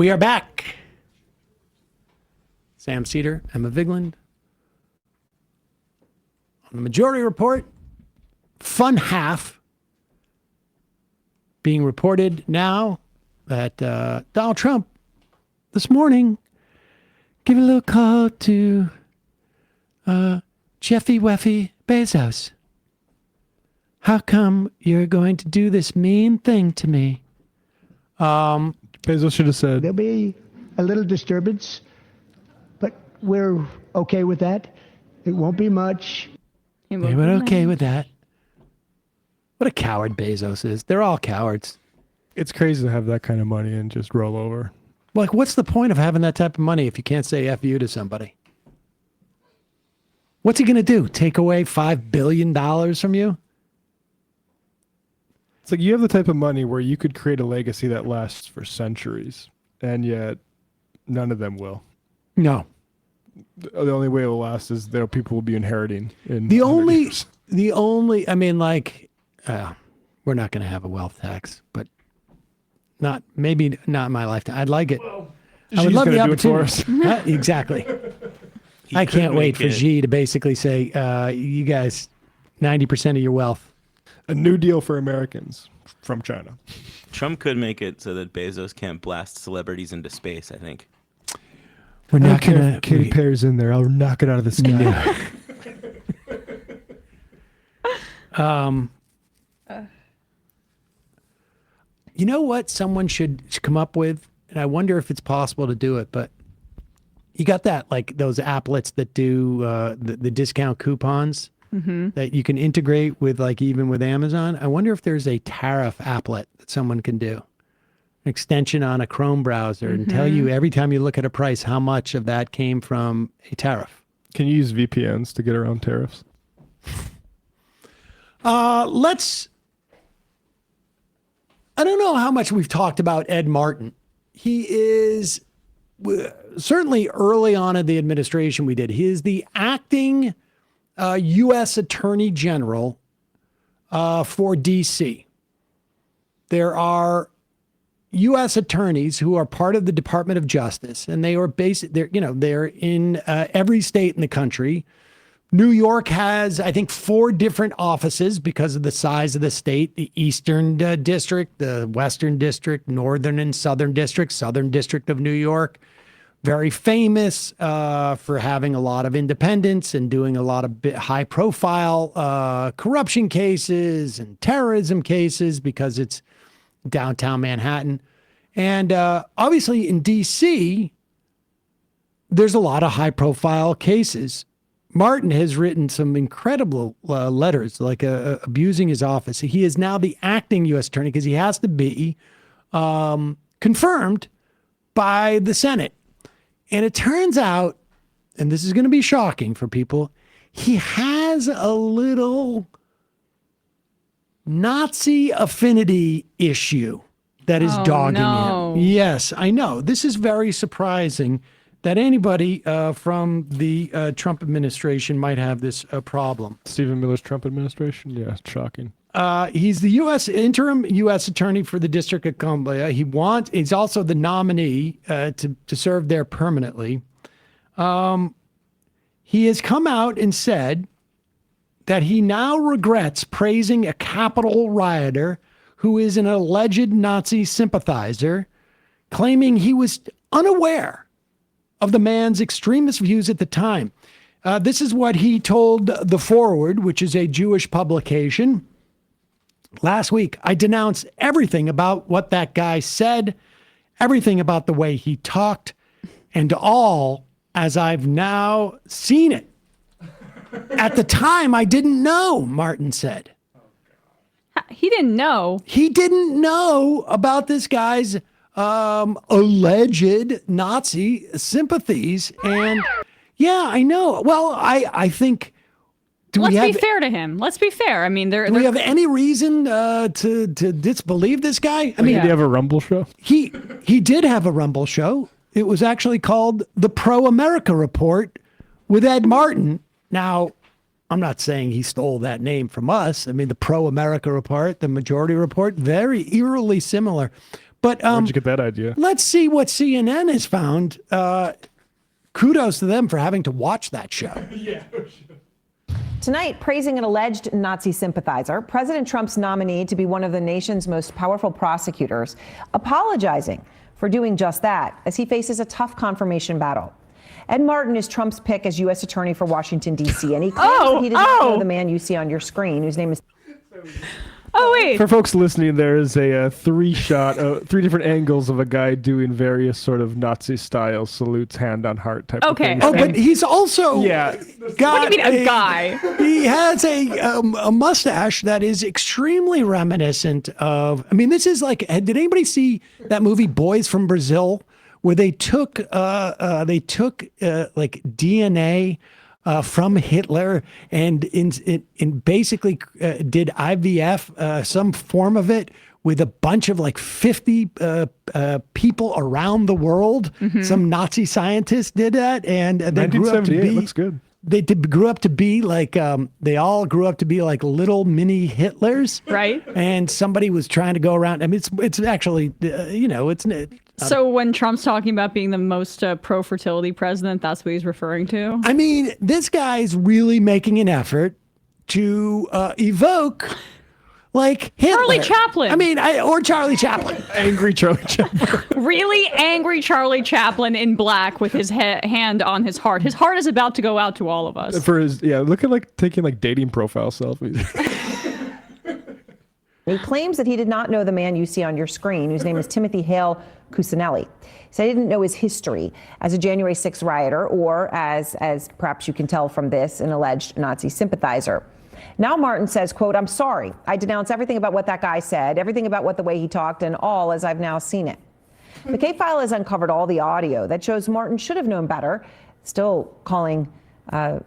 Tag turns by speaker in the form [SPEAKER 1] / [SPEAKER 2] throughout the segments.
[SPEAKER 1] We are back. Sam Seder, Emma Vigeland. On the Majority Report, fun half being reported now that Donald Trump this morning gave a little call to Jeffy Weffy Bezos. How come you're going to do this mean thing to me?
[SPEAKER 2] Bezos should have said,
[SPEAKER 3] there'll be a little disturbance, but we're okay with that. It won't be much.
[SPEAKER 1] They were okay with that. What a coward Bezos is. They're all cowards.
[SPEAKER 2] it's crazy to have that kind of money and just roll over.
[SPEAKER 1] Like, what's the point of having that type of money if you can't say F you to somebody? What's he going to do? Take away $5 billion from you?
[SPEAKER 2] It's like you have the type of money where you could create a legacy that lasts for centuries, and yet none of them will.
[SPEAKER 1] No.
[SPEAKER 2] The only way it will last is there people will be inheriting in
[SPEAKER 1] The
[SPEAKER 2] 100 years.
[SPEAKER 1] I mean, like, we're not going to have a wealth tax, but maybe not in my lifetime. I'd like it. I would love the opportunity. Exactly. I can't wait for Xi to basically say, you guys, 90% of your wealth.
[SPEAKER 2] A new deal for Americans from China.
[SPEAKER 4] Trump could make it so that Bezos can't blast celebrities into space, I think.
[SPEAKER 1] We're not going to.
[SPEAKER 2] Katy Perry's in there. I'll knock it out of the sky.
[SPEAKER 1] You know what someone should come up with? And I wonder if it's possible to do it, but you got that, like those applets that do the discount coupons that you can integrate with, like, even with Amazon. I wonder if there's a tariff applet that someone can do. An extension on a Chrome browser and tell you every time you look at a price how much of that came from a tariff.
[SPEAKER 2] Can you use VPNs to get around tariffs?
[SPEAKER 1] I don't know how much we've talked about Ed Martin. He is certainly early on in the administration we did. He is the acting U.S. Attorney General for D.C. There are U.S. attorneys who are part of the Department of Justice, and they are they're in every state in the country. New York has, I think, 4 different offices because of the size of the state: the Eastern District, the Western District, Northern and Southern District, Southern District of New York. Very famous for having a lot of independents and doing a lot of high-profile corruption cases and terrorism cases because it's downtown Manhattan. And obviously in D.C., there's a lot of high-profile cases. Martin has written some incredible letters, like abusing his office. He is now the acting U.S. attorney because he has to be confirmed by the Senate. And it turns out, and this is going to be shocking for people, he has a little Nazi affinity issue that is dogging him. Yes, I know. This is very surprising that anybody from the Trump administration might have this problem.
[SPEAKER 2] Stephen Miller's Trump administration? Yeah, it's shocking.
[SPEAKER 1] He's the interim U.S. attorney for the District of Columbia. He's also the nominee to serve there permanently. He has come out and said that he now regrets praising a Capitol rioter who is an alleged Nazi sympathizer, claiming he was unaware of the man's extremist views at the time. This is what he told The Forward, which is a Jewish publication. Last week, I denounced everything about what that guy said, everything about the way he talked, and all as I've now seen it. At the time, I didn't know, Martin said.
[SPEAKER 5] He didn't know.
[SPEAKER 1] He didn't know about this guy's alleged Nazi sympathies. And yeah, I know. Well, I think...
[SPEAKER 5] Let's be fair to him. Let's be fair. I mean, do
[SPEAKER 1] we have any reason to disbelieve this guy? I mean,
[SPEAKER 2] did he have a Rumble show?
[SPEAKER 1] He did have a Rumble show. It was actually called the Pro-America Report with Ed Martin. Now, I'm not saying he stole that name from us. I mean, the Pro-America Report, the Majority Report, very eerily similar. But
[SPEAKER 2] Where'd you get that idea?
[SPEAKER 1] let's see what CNN has found. Kudos to them for having to watch that show.
[SPEAKER 6] Tonight, praising an alleged Nazi sympathizer, President Trump's nominee to be one of the nation's most powerful prosecutors, apologizing for doing just that as he faces a tough confirmation battle. Ed Martin is Trump's pick as U.S. Attorney for Washington, D.C., and he claims that he did not know the man you see on your screen, whose name is...
[SPEAKER 5] Oh, wait.
[SPEAKER 2] For folks listening, there is a three different angles of a guy doing various sort of Nazi style salutes, hand on heart type of
[SPEAKER 5] Okay.
[SPEAKER 2] things.
[SPEAKER 1] Oh, but he's also got
[SPEAKER 5] What do you mean, a guy?
[SPEAKER 1] He has a mustache that is extremely reminiscent of. I mean, this is like. Did anybody see that movie Boys from Brazil, where they took like DNA from Hitler and in basically did IVF, some form of it, with a bunch of like 50 people around the world. Some Nazi scientists did that, and they grew up to
[SPEAKER 2] 1978
[SPEAKER 1] be.
[SPEAKER 2] looks good.
[SPEAKER 1] They grew up to be like they all grew up to be like little mini Hitlers,
[SPEAKER 5] Right.
[SPEAKER 1] And somebody was trying to go around. I mean, it's actually it's.
[SPEAKER 5] So when Trump's talking about being the most pro-fertility president, that's what he's referring to?
[SPEAKER 1] I mean, this guy's really making an effort to evoke like Hitler.
[SPEAKER 5] Charlie Chaplin.
[SPEAKER 1] I mean, or Charlie Chaplin.
[SPEAKER 2] Angry Charlie Chaplin.
[SPEAKER 5] Really angry Charlie Chaplin in black with his hand on his heart. His heart is about to go out to all of us.
[SPEAKER 2] For his, look at like taking like dating profile selfies.
[SPEAKER 6] He claims that he did not know the man you see on your screen, whose name is Timothy Hale Cusinelli. He said he didn't know his history as a January 6th rioter or as perhaps you can tell from this, an alleged Nazi sympathizer. Now Martin says, quote, "I'm sorry. I denounce everything about what that guy said, everything about what the way he talked, and all as I've now seen it." The K-File has uncovered all the audio that shows Martin should have known better, still calling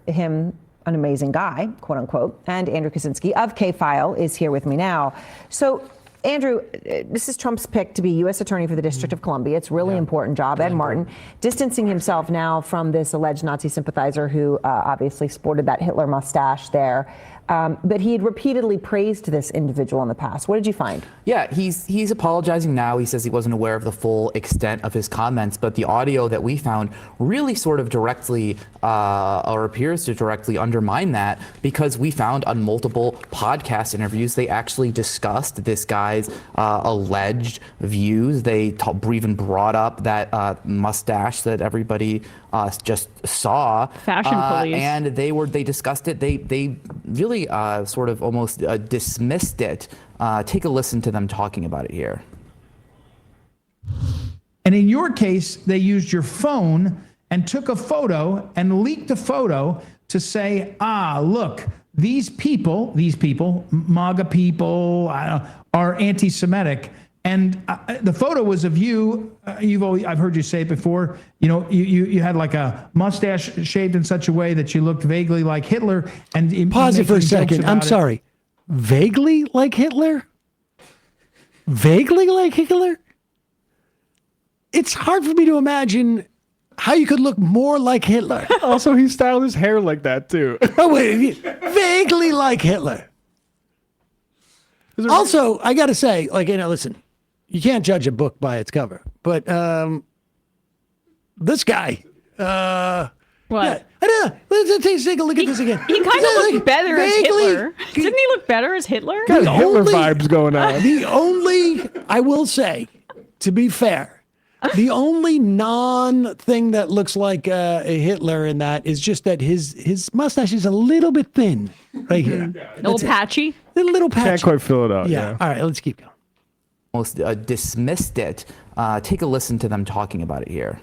[SPEAKER 6] him an amazing guy, quote unquote. And Andrew Kaczynski of K-File is here with me now. So, Andrew, this is Trump's pick to be U.S. Attorney for the District of Columbia. It's a really important job. Ed Martin distancing himself now from this alleged Nazi sympathizer who obviously sported that Hitler mustache there. But he had repeatedly praised this individual in the past. What did you find?
[SPEAKER 7] Yeah, he's apologizing now. He says he wasn't aware of the full extent of his comments, but the audio that we found really sort of directly or appears to directly undermine that, because we found on multiple podcast interviews they actually discussed this guy's alleged views. They even brought up that mustache that everybody just saw.
[SPEAKER 5] Fashion police.
[SPEAKER 7] And they discussed it. They really sort of almost dismissed it. Take a listen to them talking about it here.
[SPEAKER 8] And in your case, they used your phone and took a photo and leaked a photo to say, look, these people, MAGA people, are anti-Semitic. And the photo was of you. I've heard you say it before. You had like a mustache shaved in such a way that you looked vaguely like Hitler. And
[SPEAKER 1] Pause it for a second. I'm sorry. Vaguely like Hitler? Vaguely like Hitler? It's hard for me to imagine how you could look more like Hitler.
[SPEAKER 2] Also, he styled his hair like that too.
[SPEAKER 1] Oh wait, vaguely like Hitler. Also, I got to say, listen, you can't judge a book by its cover, but this guy,
[SPEAKER 5] What?
[SPEAKER 1] Yeah, I don't know. Let's take a look at this again.
[SPEAKER 5] He kind of looked better as Hitler. Didn't he look better as Hitler?
[SPEAKER 2] Got Hitler vibes going on.
[SPEAKER 1] The only, I will say, to be fair, the only non-thing that looks like a Hitler in that is just that his mustache is a little bit thin right here.
[SPEAKER 5] A little patchy.
[SPEAKER 1] A little patchy.
[SPEAKER 2] Can't quite fill it out.
[SPEAKER 1] Yeah. All right, let's keep going.
[SPEAKER 7] Almost dismissed it. Take a listen to them talking about it here.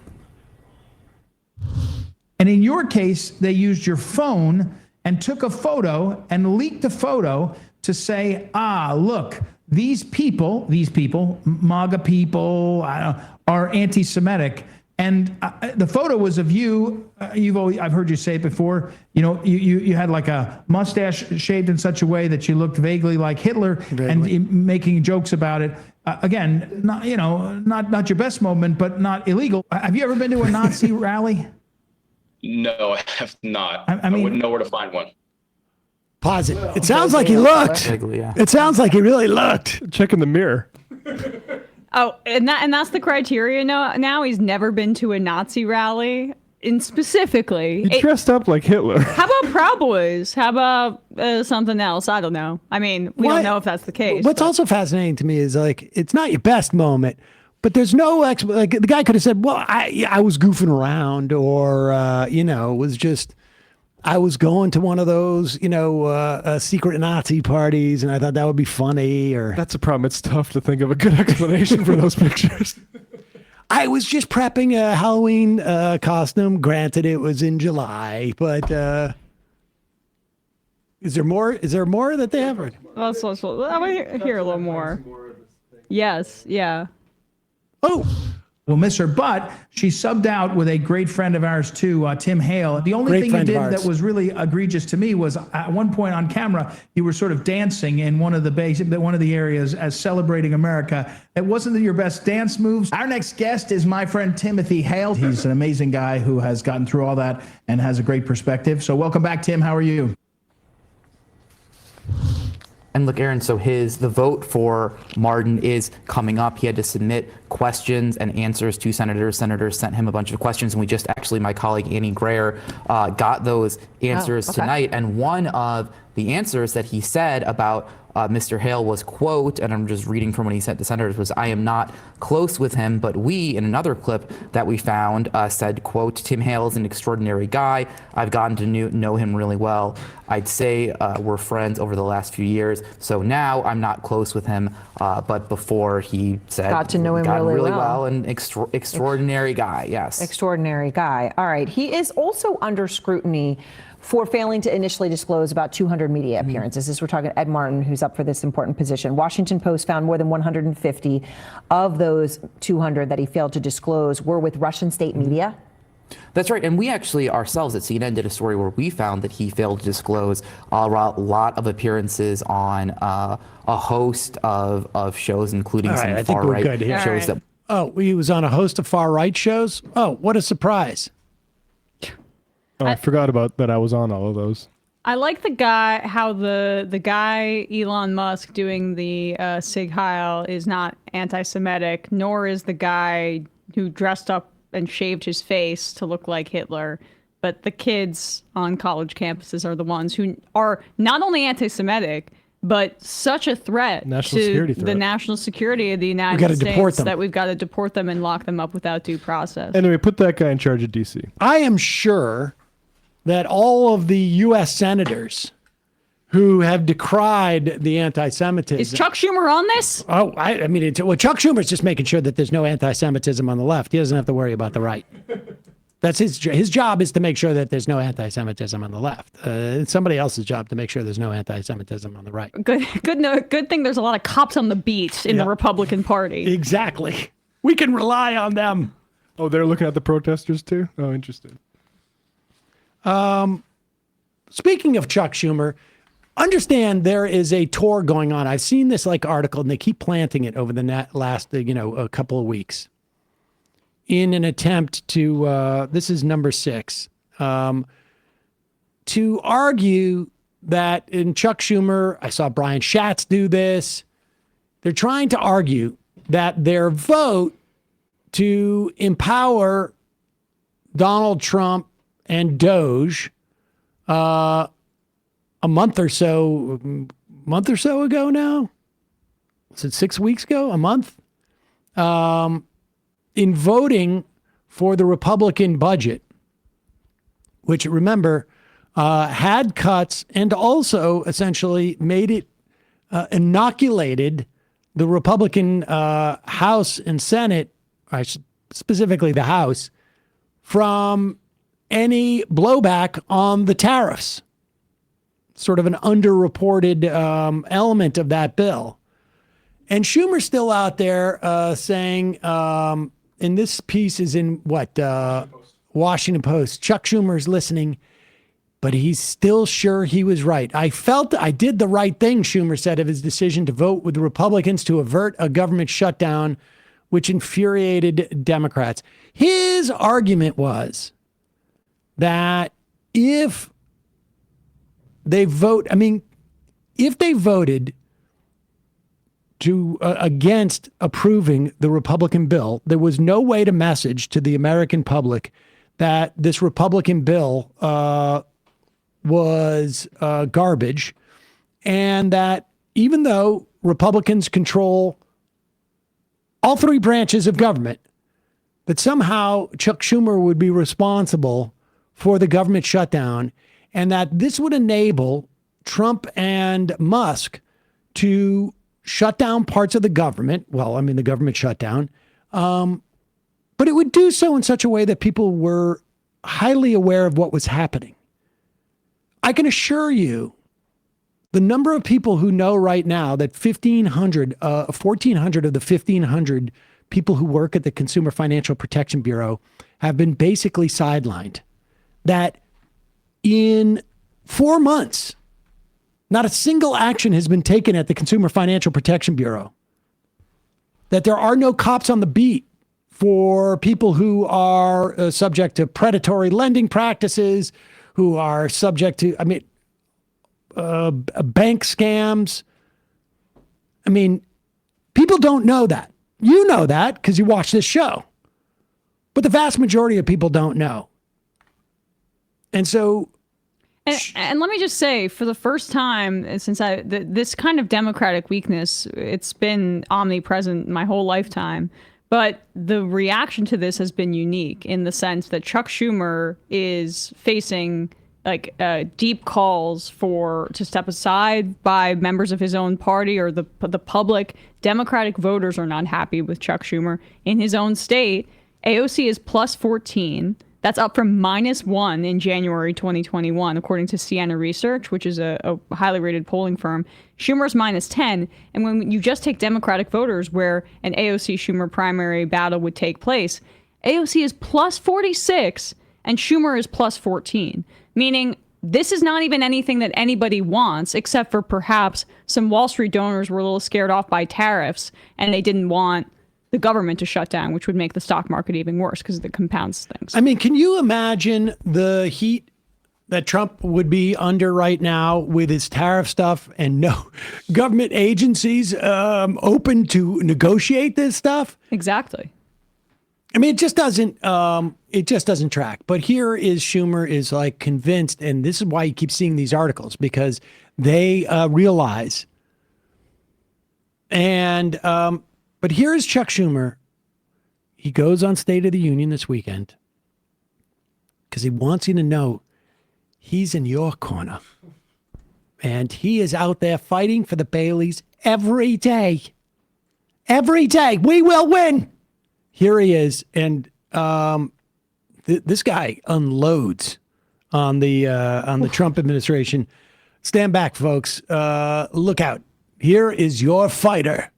[SPEAKER 8] And in your case, they used your phone and took a photo and leaked a photo to say, look, these people, MAGA people, are anti-Semitic. And the photo was of you. I've heard you say it before. You had like a mustache shaved in such a way that you looked vaguely like Hitler, and making jokes about it. Again, not your best moment, but not illegal. Have you ever been to a Nazi rally?
[SPEAKER 9] No, I have not.
[SPEAKER 8] I mean,
[SPEAKER 9] I wouldn't know where to find one.
[SPEAKER 1] Pause it. It sounds like he looked. It sounds like he really looked.
[SPEAKER 2] Check in the mirror.
[SPEAKER 5] Oh, and that's the criteria now. He's never been to a Nazi rally. And specifically,
[SPEAKER 2] He dressed up like Hitler.
[SPEAKER 5] how about Proud Boys? How about something else? I don't know. I mean, we don't know if that's the case.
[SPEAKER 1] What's also fascinating to me is like it's not your best moment, but there's no like the guy could have said, "Well, I was goofing around," or it was just I was going to one of those secret Nazi parties, and I thought that would be funny. Or
[SPEAKER 2] That's a problem. It's tough to think of a good explanation for those pictures.
[SPEAKER 1] I was just prepping a Halloween costume. Granted, it was in July, but is there more? Is there more that they have?
[SPEAKER 5] I want to hear a little more. Yes, yeah.
[SPEAKER 1] Oh,
[SPEAKER 8] We'll miss her, but she subbed out with a great friend of ours too, Tim Hale. The only
[SPEAKER 1] Great
[SPEAKER 8] thing you
[SPEAKER 1] friend of
[SPEAKER 8] did
[SPEAKER 1] ours.
[SPEAKER 8] that was really egregious to me was at one point on camera, you were sort of dancing in one of the areas as celebrating America. It wasn't your best dance moves. Our next guest is my friend Timothy Hale. He's an amazing guy who has gotten through all that and has a great perspective. So welcome back, Tim. How are you?
[SPEAKER 7] And look, Aaron, so the vote for Martin is coming up. He had to submit questions and answers to senators. Senators sent him a bunch of questions, and we just actually, my colleague Annie Grayer, got those answers tonight. And one of the answers that he said about Mr. Hale was, quote, and I'm just reading from what he said to senators, was, "I am not close with him, but we," in another clip that we found, said, quote, "Tim Hale is an extraordinary guy. I've gotten to know him really well. I'd say we're friends over the last few years. So now I'm not close with him, but before he said
[SPEAKER 6] Got to know him really well.
[SPEAKER 7] and extraordinary guy." Yes.
[SPEAKER 6] Extraordinary guy. All right. He is also under scrutiny for failing to initially disclose about 200 media appearances. We're talking Ed Martin, who's up for this important position. Washington Post found more than 150 of those 200 that he failed to disclose were with Russian state media.
[SPEAKER 7] That's right. And we actually ourselves at CNN did a story where we found that he failed to disclose a lot of appearances on a host of shows, including some far-right shows.
[SPEAKER 1] Right. Oh, he was on a host of far-right shows? Oh, what a surprise.
[SPEAKER 2] Oh, I forgot about that. I was on all of those.
[SPEAKER 5] I like the guy, how the guy Elon Musk doing the Sig Heil is not anti-Semitic, nor is the guy who dressed up and shaved his face to look like Hitler. But the kids on college campuses are the ones who are not only anti-Semitic, but such a threat to the national security of the United States that we've got to deport them and lock them up without due process.
[SPEAKER 2] Anyway, put that guy in charge of D.C.
[SPEAKER 1] I am sure that all of the U.S. senators who have decried the anti-Semitism.
[SPEAKER 5] Is Chuck Schumer on this?
[SPEAKER 1] Oh, I mean, Chuck Schumer's just making sure that there's no anti-Semitism on the left. He doesn't have to worry about the right. That's his job is to make sure that there's no anti-Semitism on the left. It's somebody else's job to make sure there's no anti-Semitism on the right.
[SPEAKER 5] Good thing there's a lot of cops on the beat in the Republican Party.
[SPEAKER 1] Exactly. We can rely on them.
[SPEAKER 2] Oh, they're looking at the protesters too? Oh, interesting.
[SPEAKER 1] Speaking of Chuck Schumer, understand there is a tour going on. I've seen this article, and they keep planting it over the last a couple of weeks in an attempt to this is number 6 to argue that in Chuck Schumer, I saw Brian Schatz do this. They're trying to argue that their vote to empower Donald Trump and Doge a month or so ago now. Was it 6 weeks ago? A month? In voting for the Republican budget, which, remember, had cuts and also essentially made it inoculated the Republican House and Senate, specifically the House, from any blowback on the tariffs. Sort of an underreported element of that bill. And Schumer's still out there saying, and this piece is in Washington Post. Chuck Schumer's listening, but he's still sure he was right. I felt I did the right thing, Schumer said, of his decision to vote with the Republicans to avert a government shutdown, which infuriated Democrats. His argument was that if they voted against approving the Republican bill. There was no way to message to the American public that this Republican bill was garbage, and that even though Republicans control all three branches of government, that somehow Chuck Schumer would be responsible for the government shutdown, and that this would enable Trump and Musk to shut down parts of the government. Well, I mean, the government shutdown. But it would do so in such a way that people were highly aware of what was happening. I can assure you, the number of people who know right now that 1,400 of the 1,500 people who work at the Consumer Financial Protection Bureau have been basically sidelined. That in 4 months, not a single action has been taken at the Consumer Financial Protection Bureau. That there are no cops on the beat for people who are subject to predatory lending practices, who are subject to, bank scams. I mean, people don't know that. You know that because you watch this show. But the vast majority of people don't know. And so...
[SPEAKER 5] And let me just say, for the first time since this kind of democratic weakness, it's been omnipresent my whole lifetime. But the reaction to this has been unique in the sense that Chuck Schumer is facing deep calls to step aside by members of his own party or the public. Democratic voters are not happy with Chuck Schumer. In his own state, AOC is plus 14. That's up from -1 in January 2021, according to Siena Research, which is a highly rated polling firm. Schumer's -10. And when you just take Democratic voters where an AOC Schumer primary battle would take place, AOC is plus 46 and Schumer is plus 14, meaning this is not even anything that anybody wants, except for perhaps some Wall Street donors were a little scared off by tariffs and they didn't want the government to shut down, which would make the stock market even worse because it compounds things.
[SPEAKER 1] I mean, can you imagine the heat that Trump would be under right now with his tariff stuff and no government agencies open to negotiate this stuff?
[SPEAKER 5] Exactly.
[SPEAKER 1] I mean, it just doesn't track. But here is Schumer is convinced, and this is why you keep seeing these articles, because they realize. And but here is Chuck Schumer. He goes on State of the Union this weekend because he wants you to know he's in your corner. And he is out there fighting for the Baileys every day. Every day. We will win. Here he is. And this guy unloads on the Trump administration. Stand back, folks. Look out. Here is your fighter.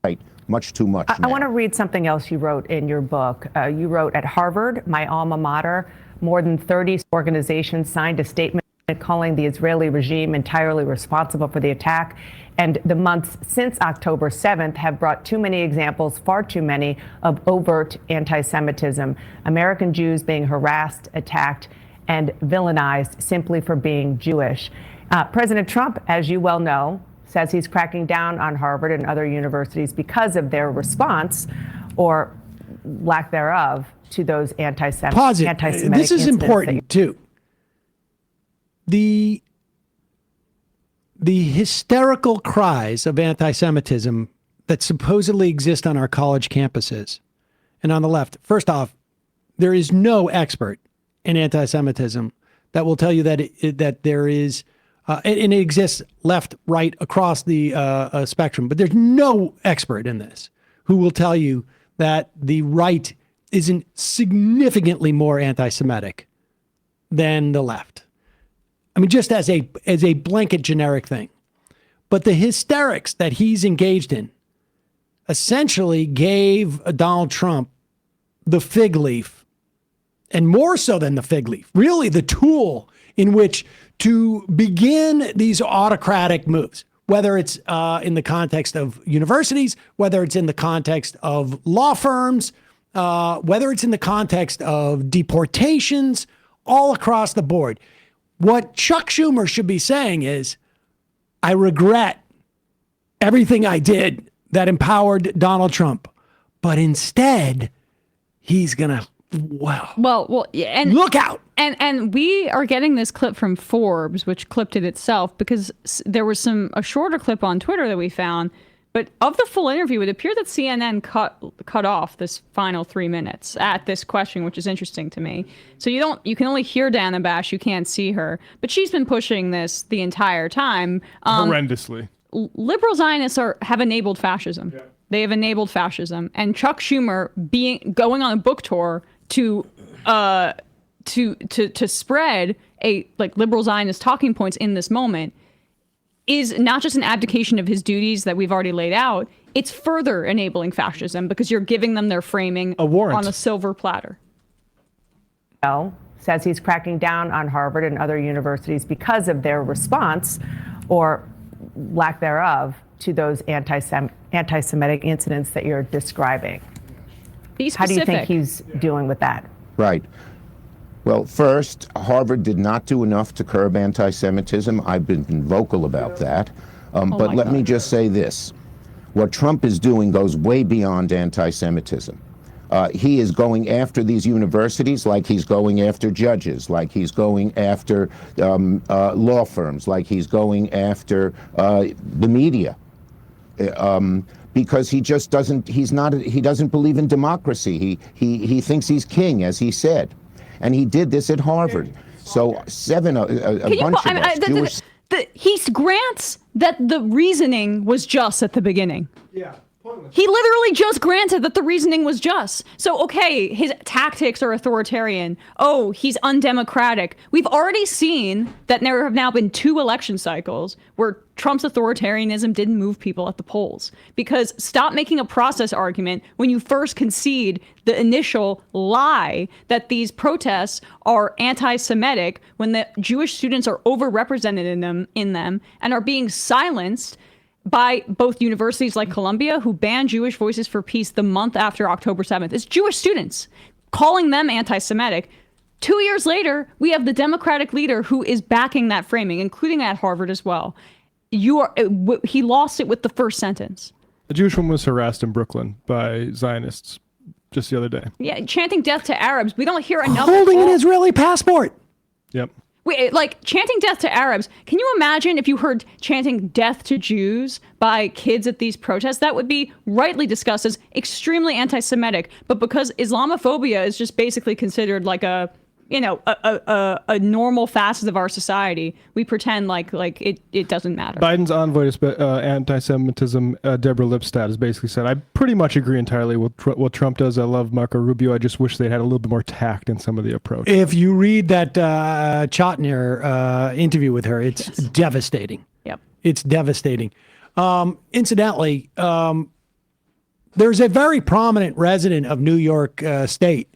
[SPEAKER 10] Right. Much too much.
[SPEAKER 11] I want to read something else you wrote in your book. You wrote, at Harvard, my alma mater, more than 30 organizations signed a statement calling the Israeli regime entirely responsible for the attack. And the months since October 7th have brought too many examples, far too many, of overt anti-Semitism. American Jews being harassed, attacked, and villainized simply for being Jewish. President Trump, as you well know, says he's cracking down on Harvard and other universities because of their response, or lack thereof, to those anti-Semitic
[SPEAKER 1] This is important, too. The hysterical cries of anti-Semitism that supposedly exist on our college campuses and on the left. First off, there is no expert in anti-Semitism that will tell you that there is... and it exists left, right, across the spectrum. But there's no expert in this who will tell you that the right isn't significantly more anti-Semitic than the left. I mean, just as a blanket generic thing. But the hysterics that he's engaged in essentially gave Donald Trump the fig leaf, and more so than the fig leaf, really the tool in which to begin these autocratic moves, whether it's in the context of universities, whether it's in the context of law firms, whether it's in the context of deportations, all across the board. What Chuck Schumer should be saying is, I regret everything I did that empowered Donald Trump. But instead, he's going to,
[SPEAKER 5] well, and
[SPEAKER 1] look out.
[SPEAKER 5] And we are getting this clip from Forbes, which clipped it itself, because there was a shorter clip on Twitter that we found. But of the full interview, it appeared that CNN cut off this final 3 minutes at this question, which is interesting to me. So you can only hear Dana Bash, you can't see her, but she's been pushing this the entire time.
[SPEAKER 2] Horrendously.
[SPEAKER 5] Liberal Zionists have enabled fascism. Yeah. They have enabled fascism, and Chuck Schumer going on a book tour to spread liberal Zionist talking points in this moment is not just an abdication of his duties that we've already laid out. It's further enabling fascism because you're giving them their framing on a silver platter.
[SPEAKER 11] Says he's cracking down on Harvard and other universities because of their response, or lack thereof, to those anti-Semitic incidents that you're describing.
[SPEAKER 5] Be specific.
[SPEAKER 11] How do you think he's doing with that?
[SPEAKER 10] Right. Well, first, Harvard did not do enough to curb anti-Semitism. I've been vocal about that. But let me just say this. What Trump is doing goes way beyond anti-Semitism. He is going after these universities like he's going after judges, like he's going after law firms, like he's going after the media. Because he just doesn't, he doesn't believe in democracy. He thinks he's king, as he said. And he did this at Harvard. So a bunch of us, Jewish...
[SPEAKER 5] He grants that the reasoning was just at the beginning. Yeah. He literally just granted that the reasoning was just. So, okay, his tactics are authoritarian. Oh, he's undemocratic. We've already seen that there have now been 2 election cycles where Trump's authoritarianism didn't move people at the polls. Because stop making a process argument when you first concede the initial lie that these protests are anti-Semitic when the Jewish students are overrepresented in them and are being silenced by both universities like Columbia, who banned Jewish Voices for Peace the month after October 7th. It's Jewish students calling them anti-Semitic. 2 years later, we have the Democratic leader who is backing that framing, including at Harvard as well. He lost it with the first sentence.
[SPEAKER 2] A Jewish woman was harassed in Brooklyn by Zionists just the other day.
[SPEAKER 5] Yeah, chanting death to Arabs. We don't hear enough.
[SPEAKER 1] Holding an Israeli passport.
[SPEAKER 2] Yep.
[SPEAKER 5] Wait, like chanting death to Arabs. Can you imagine if you heard chanting death to Jews by kids at these protests? That would be rightly discussed as extremely anti-Semitic. But because Islamophobia is just basically considered like a a normal facet of our society, we pretend like it doesn't matter.
[SPEAKER 2] Biden's envoy to anti-Semitism, Deborah Lipstadt, has basically said, I pretty much agree entirely with what Trump does. I love Marco Rubio. I just wish they'd had a little bit more tact in some of the approach.
[SPEAKER 1] If you read that Chotiner interview with her, it's devastating.
[SPEAKER 5] Yep.
[SPEAKER 1] It's devastating. Incidentally, there's a very prominent resident of New York State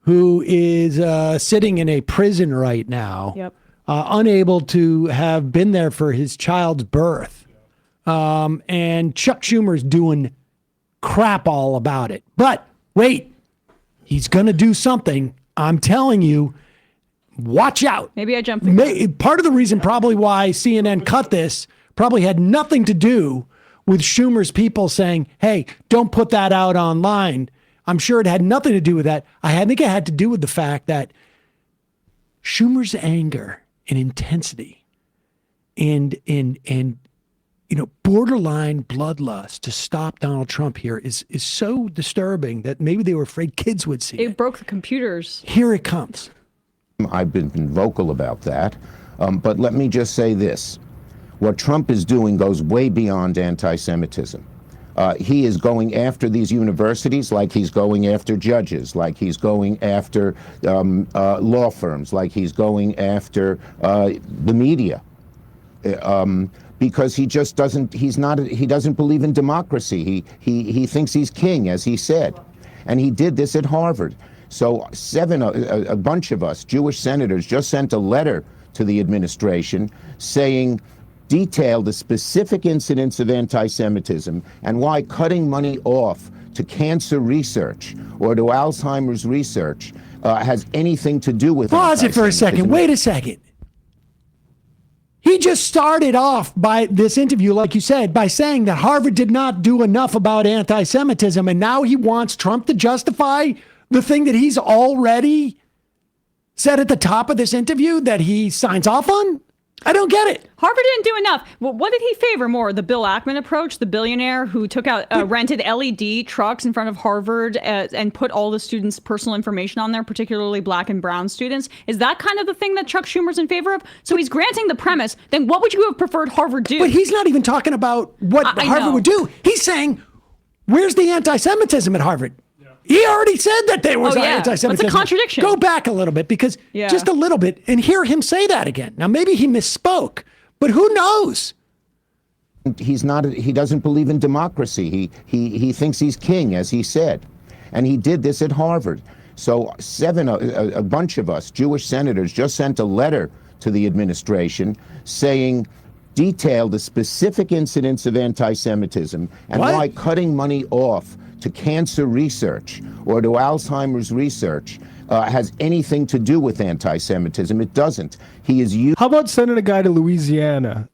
[SPEAKER 1] who is sitting in a prison right now, unable to have been there for his child's birth. And Chuck Schumer's doing crap all about it. But wait, he's going to do something. I'm telling you, watch out.
[SPEAKER 5] Maybe I jumped.
[SPEAKER 1] Part of the reason probably why CNN cut this probably had nothing to do with Schumer's people saying, hey, don't put that out online. I'm sure it had nothing to do with that. I think it had to do with the fact that Schumer's anger and intensity and borderline bloodlust to stop Donald Trump here is so disturbing that maybe they were afraid kids would see it.
[SPEAKER 5] It broke the computers.
[SPEAKER 1] Here it comes.
[SPEAKER 10] I've been vocal about that. But let me just say this. What Trump is doing goes way beyond anti-Semitism. He is going after these universities like he's going after judges, like he's going after law firms, like he's going after the media, because he just doesn't. He doesn't believe in democracy. He thinks he's king, as he said, and he did this at Harvard. So a bunch of us, Jewish senators, just sent a letter to the administration saying, detail the specific incidents of anti-Semitism and why cutting money off to cancer research or to Alzheimer's research has anything to do with
[SPEAKER 1] Pause it for a second. Wait a second. He just started off by this interview, like you said, by saying that Harvard did not do enough about anti-Semitism, and now he wants Trump to justify the thing that he's already said at the top of this interview that he signs off on? I don't get it.
[SPEAKER 5] Harvard didn't do enough. Well, what did he favor more? The Bill Ackman approach, the billionaire who took out rented LED trucks in front of Harvard and put all the students' personal information on there, particularly black and brown students. Is that kind of the thing that Chuck Schumer's in favor of? So he's granting the premise. Then what would you have preferred Harvard do?
[SPEAKER 1] But he's not even talking about what Harvard would do. He's saying, where's the anti-Semitism at Harvard? He already said that there was anti-Semitism.
[SPEAKER 5] It's a contradiction.
[SPEAKER 1] Go back a little bit, because just a little bit, and hear him say that again. Now, maybe he misspoke, but who knows?
[SPEAKER 10] He's not. He doesn't believe in democracy. He thinks he's king, as he said, and he did this at Harvard. So a bunch of us, Jewish senators, just sent a letter to the administration saying, detail the specific incidents of anti-Semitism and why cutting money off to cancer research or to Alzheimer's research has anything to do with anti-Semitism. It doesn't. He is used.
[SPEAKER 2] How about sending a guy to Louisiana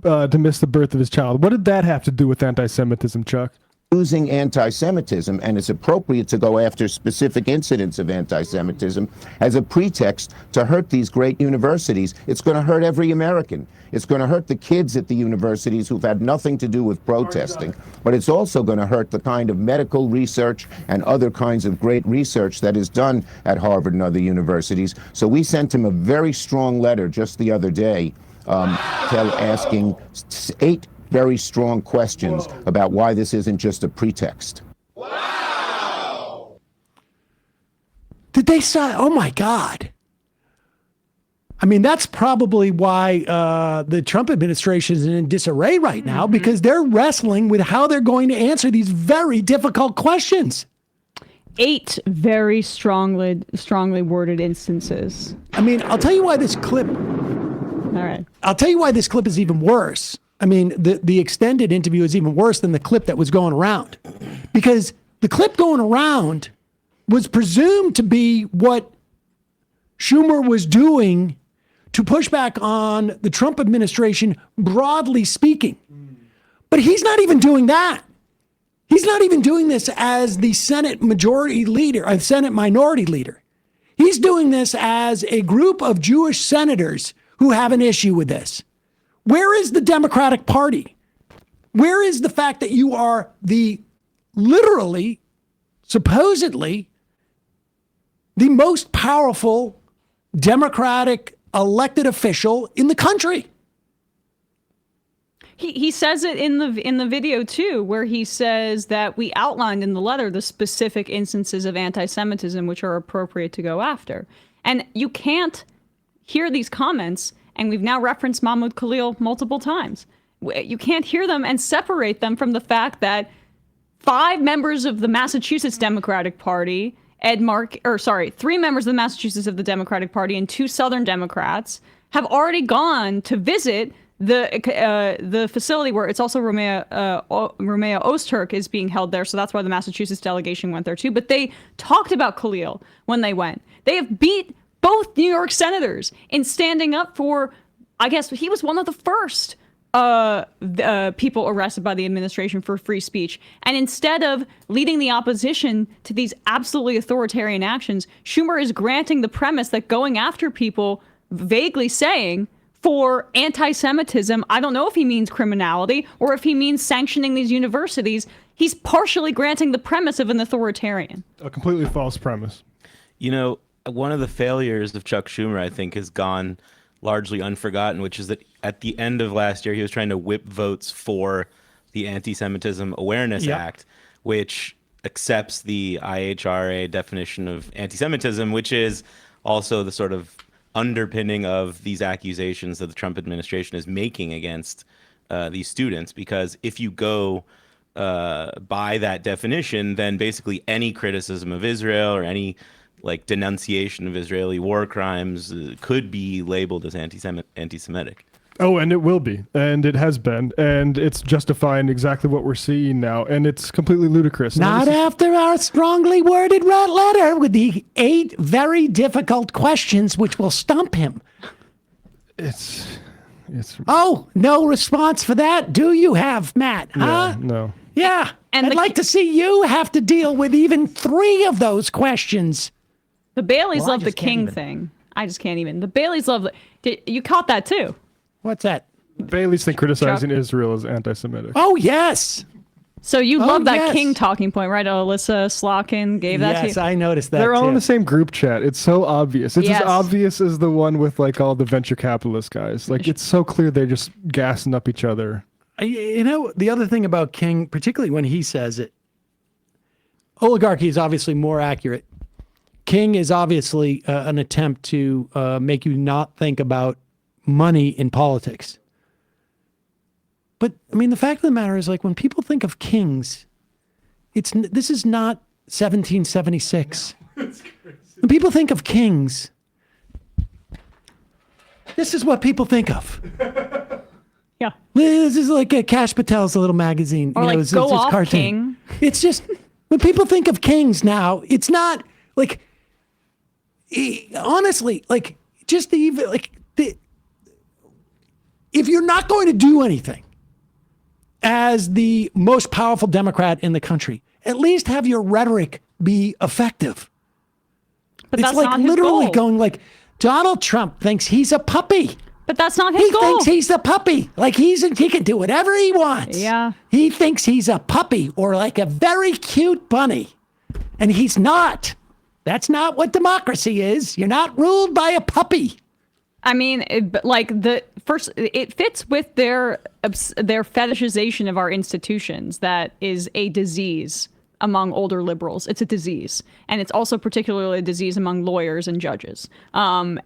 [SPEAKER 2] to miss the birth of his child? What did that have to do with anti-Semitism, Chuck?
[SPEAKER 10] Using anti-Semitism, and it's appropriate to go after specific incidents of anti-Semitism as a pretext to hurt these great universities. It's going to hurt every American. It's going to hurt the kids at the universities who've had nothing to do with protesting, but it's also going to hurt the kind of medical research and other kinds of great research that is done at Harvard and other universities. So we sent him a very strong letter just the other day asking 8 very strong questions about why this isn't just a pretext.
[SPEAKER 1] Wow! Did they say, oh my God. I mean, that's probably why the Trump administration is in disarray right now, because they're wrestling with how they're going to answer these very difficult questions.
[SPEAKER 5] 8 very strongly worded instances.
[SPEAKER 1] I mean, I'll tell you why this clip.
[SPEAKER 5] All right.
[SPEAKER 1] I'll tell you why this clip is even worse. I mean, the extended interview is even worse than the clip that was going around, because the clip going around was presumed to be what Schumer was doing to push back on the Trump administration, broadly speaking. But he's not even doing that. He's not even doing this as the Senate majority leader, a Senate minority leader. He's doing this as a group of Jewish senators who have an issue with this. Where is the Democratic Party? Where is the fact that you are the literally, supposedly, the most powerful Democratic elected official in the country?
[SPEAKER 5] He says it in the video too, where he says that we outlined in the letter the specific instances of anti-Semitism which are appropriate to go after. And you can't hear these comments, and we've now referenced Mahmoud Khalil multiple times. You can't hear them and separate them from the fact that 5 members of the Massachusetts Democratic Party, 3 members of the Massachusetts of the Democratic Party and 2 Southern Democrats have already gone to visit the facility where it's also Romeo Ozturk is being held there. So that's why the Massachusetts delegation went there too. But they talked about Khalil when they went. They have beat both New York senators in standing up for, I guess he was one of the first people arrested by the administration for free speech. And instead of leading the opposition to these absolutely authoritarian actions, Schumer is granting the premise that going after people, vaguely saying, for anti-Semitism, I don't know if he means criminality or if he means sanctioning these universities, he's partially granting the premise of an authoritarian.
[SPEAKER 2] A completely false premise.
[SPEAKER 4] You know, one of the failures of Chuck Schumer, I think, has gone largely unforgotten, which is that at the end of last year, he was trying to whip votes for the Anti-Semitism Awareness Act, which accepts the IHRA definition of anti-Semitism, which is also the sort of underpinning of these accusations that the Trump administration is making against these students. Because if you go by that definition, then basically any criticism of Israel or any denunciation of Israeli war crimes could be labeled as anti-Semitic.
[SPEAKER 2] Oh, and it will be, and it has been, and it's justifying exactly what we're seeing now, and it's completely ludicrous.
[SPEAKER 1] Not after our strongly worded letter with the 8 very difficult questions which will stump him. Oh, no response for that? Do you have, Matt? Huh?
[SPEAKER 2] Yeah, no.
[SPEAKER 1] Yeah.
[SPEAKER 5] And
[SPEAKER 1] I'd like to see you have to deal with even 3 of those questions.
[SPEAKER 5] The Baileys
[SPEAKER 1] Well, I
[SPEAKER 5] love the
[SPEAKER 1] just can't
[SPEAKER 5] king
[SPEAKER 1] even.
[SPEAKER 5] thing. I just can't even. The Baileys love you caught that too.
[SPEAKER 1] What's that?
[SPEAKER 2] Baileys think criticizing Israel is anti-Semitic.
[SPEAKER 1] Oh, yes.
[SPEAKER 5] So you love that
[SPEAKER 1] yes.
[SPEAKER 5] king talking point, right? Alyssa Slotkin gave that to you.
[SPEAKER 1] Yes, I noticed that
[SPEAKER 2] They're all
[SPEAKER 1] too.
[SPEAKER 2] in the same group chat. It's so obvious. It's
[SPEAKER 5] Yes.
[SPEAKER 2] as obvious as the one with like all the venture capitalist guys. Like it's so clear they're just gassing up each other.
[SPEAKER 1] You know, the other thing about King, particularly when he says it, oligarchy is obviously more accurate. King is obviously an attempt to make you not think about money in politics. But I mean, the fact of the matter is, like, when people think of kings, this is not 1776. When people think of kings, this is what people think of.
[SPEAKER 5] Yeah.
[SPEAKER 1] This is like Cash Patel's little magazine.
[SPEAKER 5] Or like,
[SPEAKER 1] it's
[SPEAKER 5] go off,
[SPEAKER 1] cartoon.
[SPEAKER 5] king.
[SPEAKER 1] It's just, when people think of kings now, it's not like, honestly, like, just if you're not going to do anything as the most powerful Democrat in the country, at least have your rhetoric be effective.
[SPEAKER 5] But
[SPEAKER 1] It's
[SPEAKER 5] that's
[SPEAKER 1] like
[SPEAKER 5] not his
[SPEAKER 1] literally
[SPEAKER 5] goal.
[SPEAKER 1] going like, Donald Trump thinks he's a puppy.
[SPEAKER 5] But that's not his
[SPEAKER 1] He
[SPEAKER 5] goal.
[SPEAKER 1] thinks he's a puppy. Like he can do whatever he wants.
[SPEAKER 5] Yeah.
[SPEAKER 1] He thinks he's a puppy or like a very cute bunny. And he's not. That's not what democracy is. You're not ruled by a puppy.
[SPEAKER 5] I mean, it fits with their fetishization of our institutions. That is a disease among older liberals. It's a disease, and it's also particularly a disease among lawyers and judges. And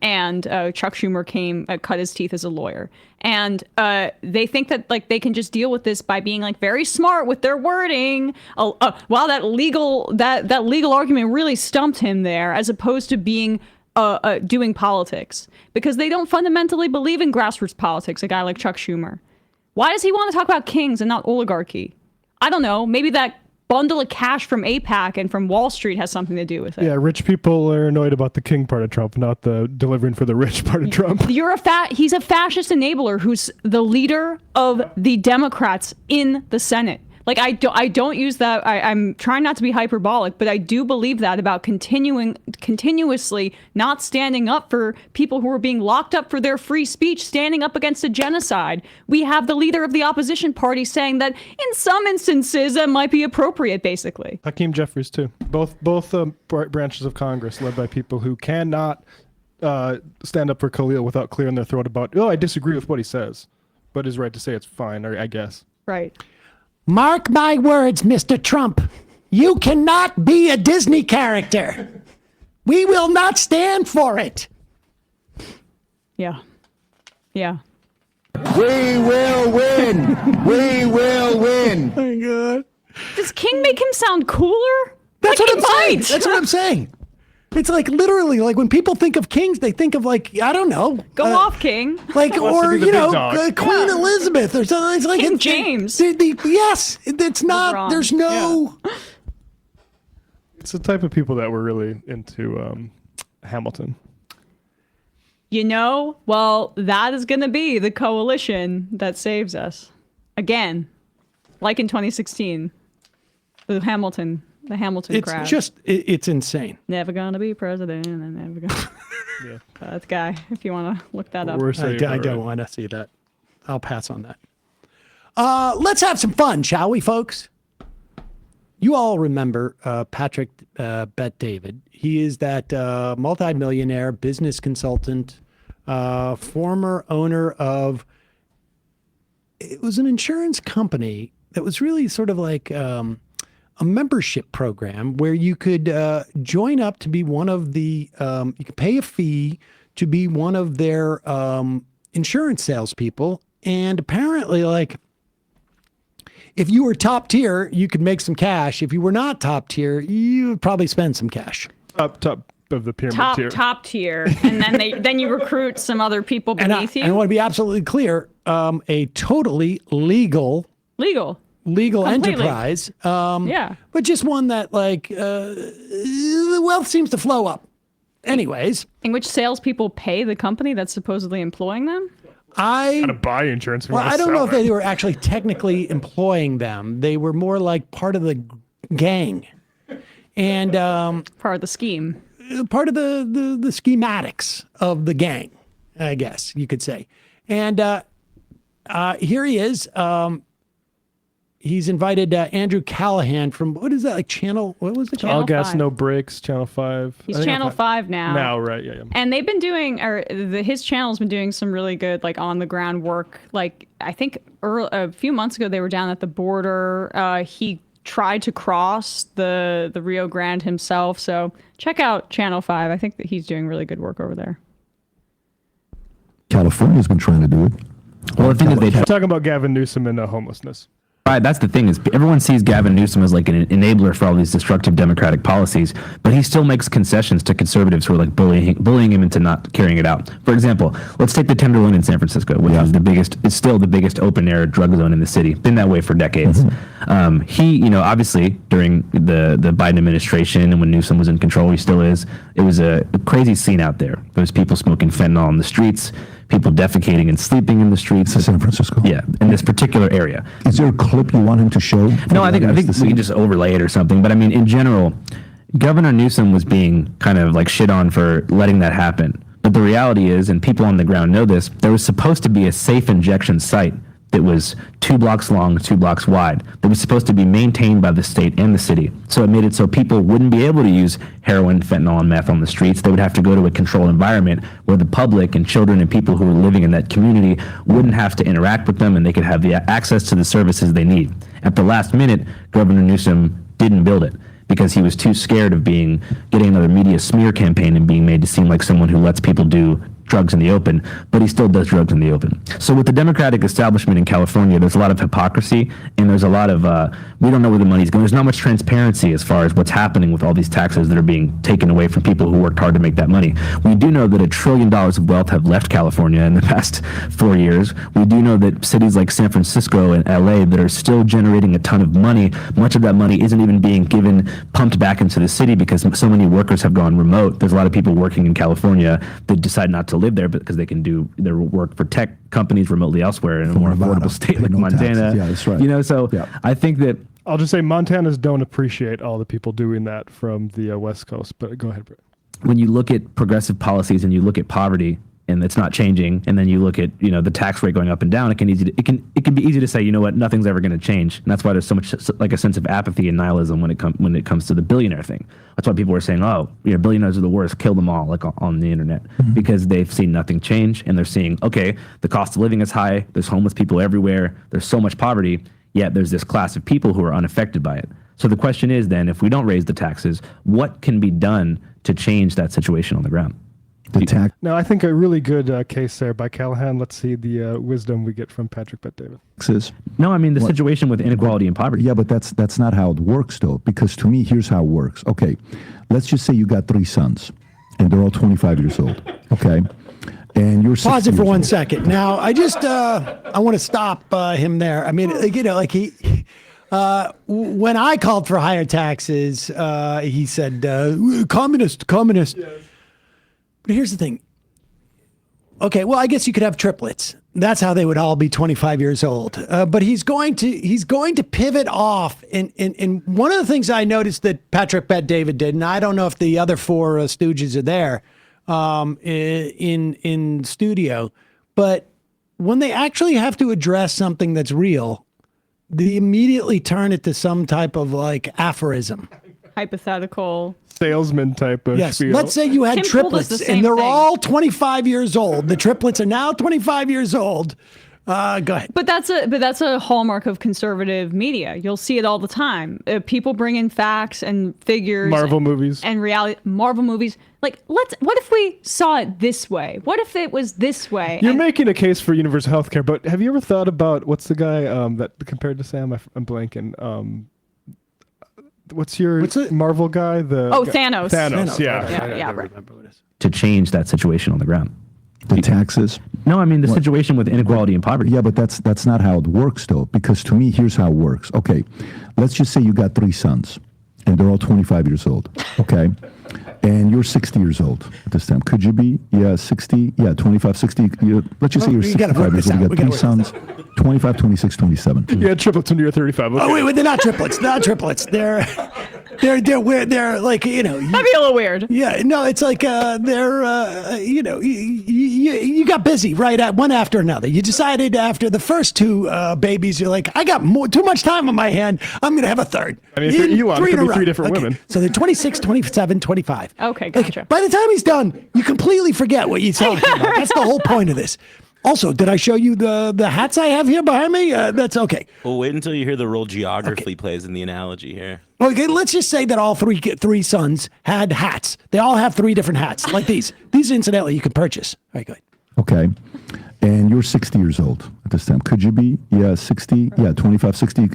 [SPEAKER 5] Chuck Schumer cut his teeth as a lawyer, and they think that like they can just deal with this by being like very smart with their wording. Wow, that legal argument really stumped him there, as opposed to being doing politics, because they don't fundamentally believe in grassroots politics. A guy like Chuck Schumer, why does he want to talk about kings and not oligarchy? I don't know. Maybe that bundle of cash from AIPAC and from Wall Street has something to do with it.
[SPEAKER 2] Yeah, rich people are annoyed about the king part of Trump, not the delivering for the rich part of Trump.
[SPEAKER 5] He's a fascist enabler who's the leader of the Democrats in the Senate. Like I don't use that. I'm trying not to be hyperbolic, but I do believe that about continuously not standing up for people who are being locked up for their free speech, standing up against a genocide. We have the leader of the opposition party saying that in some instances that might be appropriate, basically.
[SPEAKER 2] Hakeem Jeffries too. Both branches of Congress led by people who cannot stand up for Khalil without clearing their throat about, I disagree with what he says, but is right to say it's fine, or I guess.
[SPEAKER 5] Right.
[SPEAKER 1] Mark my words, Mr. Trump. You cannot be a Disney character. We will not stand for it.
[SPEAKER 5] Yeah. Yeah.
[SPEAKER 10] We will win. We will win.
[SPEAKER 1] Oh my God.
[SPEAKER 5] Does King make him sound cooler?
[SPEAKER 1] That's
[SPEAKER 5] Like,
[SPEAKER 1] what
[SPEAKER 5] he
[SPEAKER 1] I'm saying.
[SPEAKER 5] might.
[SPEAKER 1] That's what I'm saying. It's like literally like when people think of kings, they think of like, I don't know.
[SPEAKER 5] Go off, King.
[SPEAKER 1] Like, or,
[SPEAKER 2] be the
[SPEAKER 1] you know,
[SPEAKER 2] big dog.
[SPEAKER 1] Queen Elizabeth or something. It's like
[SPEAKER 5] King James.
[SPEAKER 1] Yes. It's not,
[SPEAKER 5] wrong.
[SPEAKER 1] there's no.
[SPEAKER 2] It's the type of people that were really into Hamilton.
[SPEAKER 5] You know, well, that is going to be the coalition that saves us. Again, like in 2016, the Hamilton crowd.
[SPEAKER 1] It's insane.
[SPEAKER 5] Never gonna be president and never gonna.
[SPEAKER 2] Yeah.
[SPEAKER 5] That guy, if you want to look that up.
[SPEAKER 1] I don't want to see that. I'll pass on that. Let's have some fun, shall we, folks? You all remember Patrick Bet-David. He is that multimillionaire business consultant, former owner of, it was an insurance company that was really sort of like a membership program where you could join up to be one of the, you could pay a fee to be one of their insurance salespeople. And apparently, like, if you were top tier, you could make some cash. If you were not top tier, you would probably spend some cash.
[SPEAKER 2] Top of the pyramid tier.
[SPEAKER 5] Top tier, and then you recruit some other people beneath you.
[SPEAKER 1] And I want to be absolutely clear: a totally legal
[SPEAKER 5] Completely.
[SPEAKER 1] enterprise.
[SPEAKER 5] Yeah,
[SPEAKER 1] but just one that like the wealth seems to flow up. Anyways,
[SPEAKER 5] in which salespeople pay the company that's supposedly employing them.
[SPEAKER 2] How to buy insurance.
[SPEAKER 1] Well, I don't know if they were actually technically employing them. They were more like part of the gang, and
[SPEAKER 5] part of the scheme,
[SPEAKER 1] part of the schematics of the gang, I guess you could say. And here he is. He's invited Andrew Callaghan from, what is that, like Channel, what was it?
[SPEAKER 2] All Gas, No Breaks, Channel 5.
[SPEAKER 5] He's Channel 5 now.
[SPEAKER 2] Now, right, yeah.
[SPEAKER 5] And they've been doing, his channel's been doing some really good, like, on-the-ground work. Like, I think a few months ago, they were down at the border. He tried to cross the Rio Grande himself. So check out Channel 5. I think that he's doing really good work over there.
[SPEAKER 12] California's been trying to do it.
[SPEAKER 13] Well, the thing is,
[SPEAKER 2] We're talking about Gavin Newsom and homelessness.
[SPEAKER 13] Right, that's the thing is everyone sees Gavin Newsom as like an enabler for all these destructive democratic policies, but he still makes concessions to conservatives who are like bullying him into not carrying it out. For example, let's take the Tenderloin in San Francisco, which is still the biggest open air drug zone in the city. Been that way for decades. He, obviously during the Biden administration and when Newsom was in control, he still is. It was a crazy scene out there. There was people smoking fentanyl on the streets, people defecating and sleeping in the streets.
[SPEAKER 12] San Francisco.
[SPEAKER 13] Yeah, in this particular area.
[SPEAKER 12] Is there a clip you want him to show?
[SPEAKER 13] No, I think we can just overlay it or something. But I mean, in general, Governor Newsom was being kind of like shit on for letting that happen. But the reality is, and people on the ground know this, there was supposed to be a safe injection site that was 2 blocks long, 2 blocks wide, that was supposed to be maintained by the state and the city. So it made it so people wouldn't be able to use heroin, fentanyl, and meth on the streets. They would have to go to a controlled environment where the public and children and people who were living in that community wouldn't have to interact with them and they could have the access to the services they need. At the last minute, Governor Newsom didn't build it because he was too scared of getting another media smear campaign and being made to seem like someone who lets people do drugs in the open, but he still does drugs in the open. So with the Democratic establishment in California, there's a lot of hypocrisy and there's a lot of, we don't know where the money's going. There's not much transparency as far as what's happening with all these taxes that are being taken away from people who worked hard to make that money. We do know that $1 trillion of wealth have left California in the past 4 years. We do know that cities like San Francisco and LA that are still generating a ton of money, much of that money isn't even being pumped back into the city because so many workers have gone remote. There's a lot of people working in California that decide not to live there because they can do their work for tech companies remotely elsewhere in a more affordable state like Montana.
[SPEAKER 12] Yeah, that's right.
[SPEAKER 13] So I think that
[SPEAKER 2] I'll just say Montanans don't appreciate all the people doing that from the West Coast. But go ahead, Brett.
[SPEAKER 13] When you look at progressive policies and you look at poverty and it's not changing, and then you look at the tax rate going up and down, it can be easy to say, you know what, nothing's ever going to change, and that's why there's so much like a sense of apathy and nihilism when it comes to the billionaire thing. That's why people are saying, billionaires are the worst, kill them all, like on the internet, because they've seen nothing change, and they're seeing, okay, the cost of living is high, there's homeless people everywhere, there's so much poverty, yet there's this class of people who are unaffected by it. So the question is then, if we don't raise the taxes, what can be done to change that situation on the ground?
[SPEAKER 2] No, I think a really good case there by Callaghan. Let's see the wisdom we get from Patrick Bet-David.
[SPEAKER 13] No, I mean the situation with inequality and poverty.
[SPEAKER 12] Yeah, but that's not how it works, though. Because to me, here's how it works. Okay, let's just say you got 3 sons, and they're all 25 years old. Okay, and you're
[SPEAKER 1] pause it for 1 second. Now, I just I want to stop him there. I mean, like he. When I called for higher taxes, he said, communist. Yes. But here's the thing. Okay, well, I guess you could have triplets. That's how they would all be 25 years old. But he's going to pivot off. And one of the things I noticed that Patrick Bet-David did, and I don't know if the other 4 stooges are there in studio, but when they actually have to address something that's real, they immediately turn it to some type of like aphorism.
[SPEAKER 5] Hypothetical.
[SPEAKER 2] Salesman type of spiel.
[SPEAKER 1] Let's say you had triplets and they're all 25 years old. The triplets are now 25 years old. Go ahead.
[SPEAKER 5] But that's a hallmark of conservative media. You'll see it all the time. People bring in facts and figures.
[SPEAKER 2] Marvel movies.
[SPEAKER 5] And reality. Marvel movies. Like, what if we saw it this way? What if it was this way?
[SPEAKER 2] You're making a case for universal health care, but have you ever thought about what's the guy that compared to Sam? I'm blanking. What's it? Marvel guy?
[SPEAKER 5] Thanos.
[SPEAKER 2] Thanos. Yeah.
[SPEAKER 5] Yeah.
[SPEAKER 1] Right. Remember what it is.
[SPEAKER 13] To change that situation on the ground.
[SPEAKER 12] The taxes?
[SPEAKER 13] No, I mean the situation with inequality and poverty.
[SPEAKER 12] Yeah, but that's not how it works, though. Because to me, here's how it works. Okay, let's just say you got 3 sons, and they're all 25 years old, okay? And you're 60 years old at this time. Could you be? Yeah, 60. Yeah, 25, 60. Let's just say you're 65 years old. You got three sons, 25, 26, 27.
[SPEAKER 2] You had triplets when you were 35. Okay.
[SPEAKER 1] Oh, wait, they're not triplets. They're not triplets. They're weird. They're like,
[SPEAKER 5] That'd be a little weird.
[SPEAKER 1] Yeah, no, it's like you got busy right at one after another. You decided after the first two babies, you're like, I got too much time on my hand. I'm going to have a third.
[SPEAKER 2] I mean, if you're Elon, it could be three different women.
[SPEAKER 1] So they're 26, 27, 25.
[SPEAKER 5] Okay, gotcha.
[SPEAKER 1] By the time he's done, you completely forget what you talking about. That's the whole point of this. Also, did I show you the hats I have here behind me? That's okay.
[SPEAKER 4] Well, wait until you hear the role geography plays in the analogy here.
[SPEAKER 1] Okay, let's just say that all three sons had hats. They all have three different hats, like these. These, incidentally, you can purchase. All right, good.
[SPEAKER 12] Okay. And you're 60 years old at this time. Could you be? Yeah, 60. Yeah, 25, 60.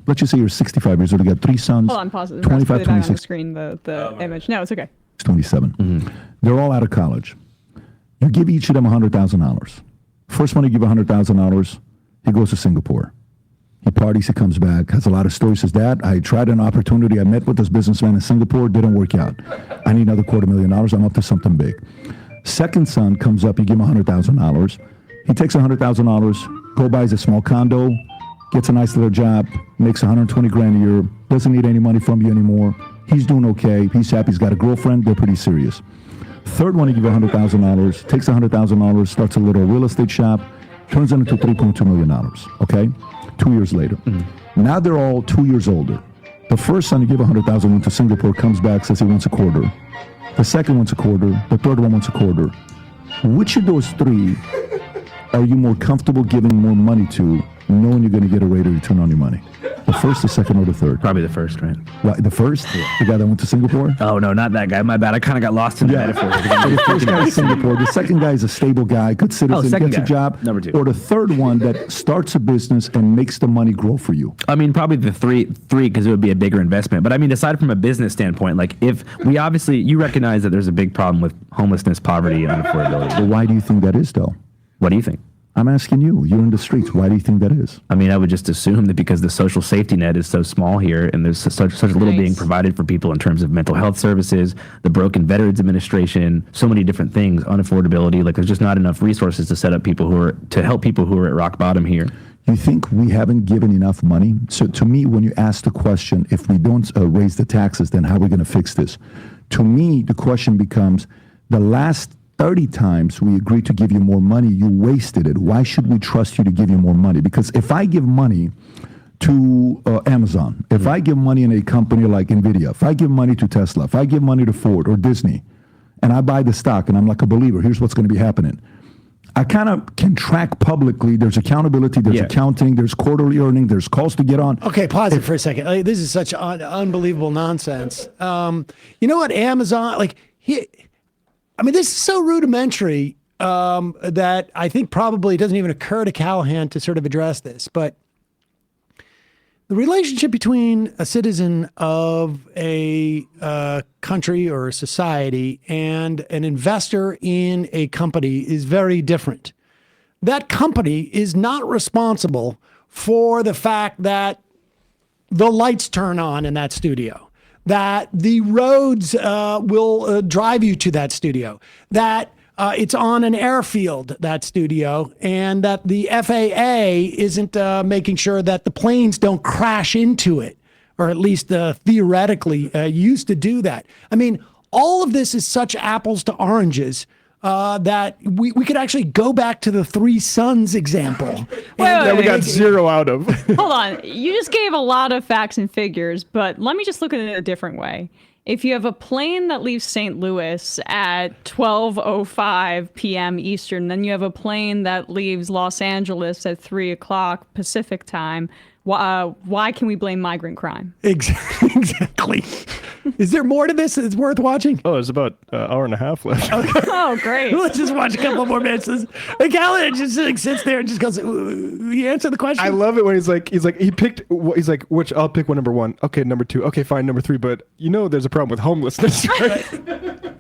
[SPEAKER 12] Let's just say you're 65 years old. You got three sons.
[SPEAKER 5] Hold on, pause it.
[SPEAKER 12] 25, 26.
[SPEAKER 5] On the screen, the image. No, it's okay.
[SPEAKER 12] 27. Mm-hmm. They're all out of college. You give each of them $100,000. First one, you give $100,000. He goes to Singapore. He parties, he comes back, has a lot of stories. Says, Dad, I tried an opportunity. I met with this businessman in Singapore. Didn't work out. I need another $250,000. I'm up to something big. Second son comes up. You give him $100,000. He takes $100,000, go buys a small condo, gets a nice little job, makes $120,000 a year, doesn't need any money from you anymore. He's doing okay. He's happy. He's got a girlfriend. They're pretty serious. Third one, you give $100,000, takes $100,000, starts a little real estate shop, turns it into $3.2 million, okay? 2 years later. Mm-hmm. Now they're all 2 years older. The first son, you give $100,000, went to Singapore, comes back, says he wants a quarter. The second wants a quarter. The third one wants a quarter. Which of those three are you more comfortable giving more money to, knowing you're going to get a rate of return on your money? The first, the second, or the third?
[SPEAKER 13] Probably the first, right?
[SPEAKER 12] Right, the first? The guy that went to Singapore?
[SPEAKER 13] Oh, no, not that guy. My bad. I kind of got lost in the metaphor.
[SPEAKER 12] So the first guy is Singapore. The second guy is a stable guy, good citizen, gets a job.
[SPEAKER 13] Number two.
[SPEAKER 12] Or the third one that starts a business and makes the money grow for you.
[SPEAKER 13] I mean, probably the three, because it would be a bigger investment. But I mean, aside from a business standpoint, like if we obviously, you recognize that there's a big problem with homelessness, poverty, and unaffordability.
[SPEAKER 12] Well, why do you think that is, though?
[SPEAKER 13] What do you think?
[SPEAKER 12] I'm asking you. You're in the streets. Why do you think that is?
[SPEAKER 13] I mean, I would just assume that because the social safety net is so small here, and there's such little being provided for people in terms of mental health services, the broken Veterans Administration, so many different things, unaffordability. Like, there's just not enough resources to set up to help people who are at rock bottom here.
[SPEAKER 12] You think we haven't given enough money? So to me, when you ask the question, if we don't raise the taxes, then how are we going to fix this? To me, the question becomes, the last 30 times we agreed to give you more money, you wasted it. Why should we trust you to give you more money? Because if I give money to Amazon, if I give money in a company like NVIDIA, if I give money to Tesla, if I give money to Ford or Disney, and I buy the stock and I'm like a believer, here's what's going to be happening. I kind of can track publicly. There's accountability, there's accounting, there's quarterly earning, there's calls to get on.
[SPEAKER 1] Okay, pause it for a second. This is such unbelievable nonsense. You know what, Amazon, this is so rudimentary that I think probably it doesn't even occur to Callaghan to sort of address this. But the relationship between a citizen of a country or a society and an investor in a company is very different. That company is not responsible for the fact that the lights turn on in that studio, that the roads will drive you to that studio, that it's on an airfield, that studio, and that the FAA isn't making sure that the planes don't crash into it, or at least theoretically used to do that. I mean, all of this is such apples to oranges that we could actually go back to the three sons example.
[SPEAKER 2] That we got zero out of.
[SPEAKER 5] Hold on. You just gave a lot of facts and figures, but let me just look at it a different way. If you have a plane that leaves St. Louis at 12:05 p.m. Eastern, then you have a plane that leaves Los Angeles at 3 o'clock Pacific time, why can we blame migrant crime?
[SPEAKER 1] Exactly. Is there more to this that's worth watching?
[SPEAKER 2] Oh, there's about an hour and a half left.
[SPEAKER 1] Okay.
[SPEAKER 5] Oh, great.
[SPEAKER 1] Let's just watch a couple more minutes. Callaghan just sits there and just goes, you answer the question?
[SPEAKER 2] I love it when he's like, which I'll pick one, number one. Okay, number two. Okay, fine, number three. But there's a problem with homelessness, right?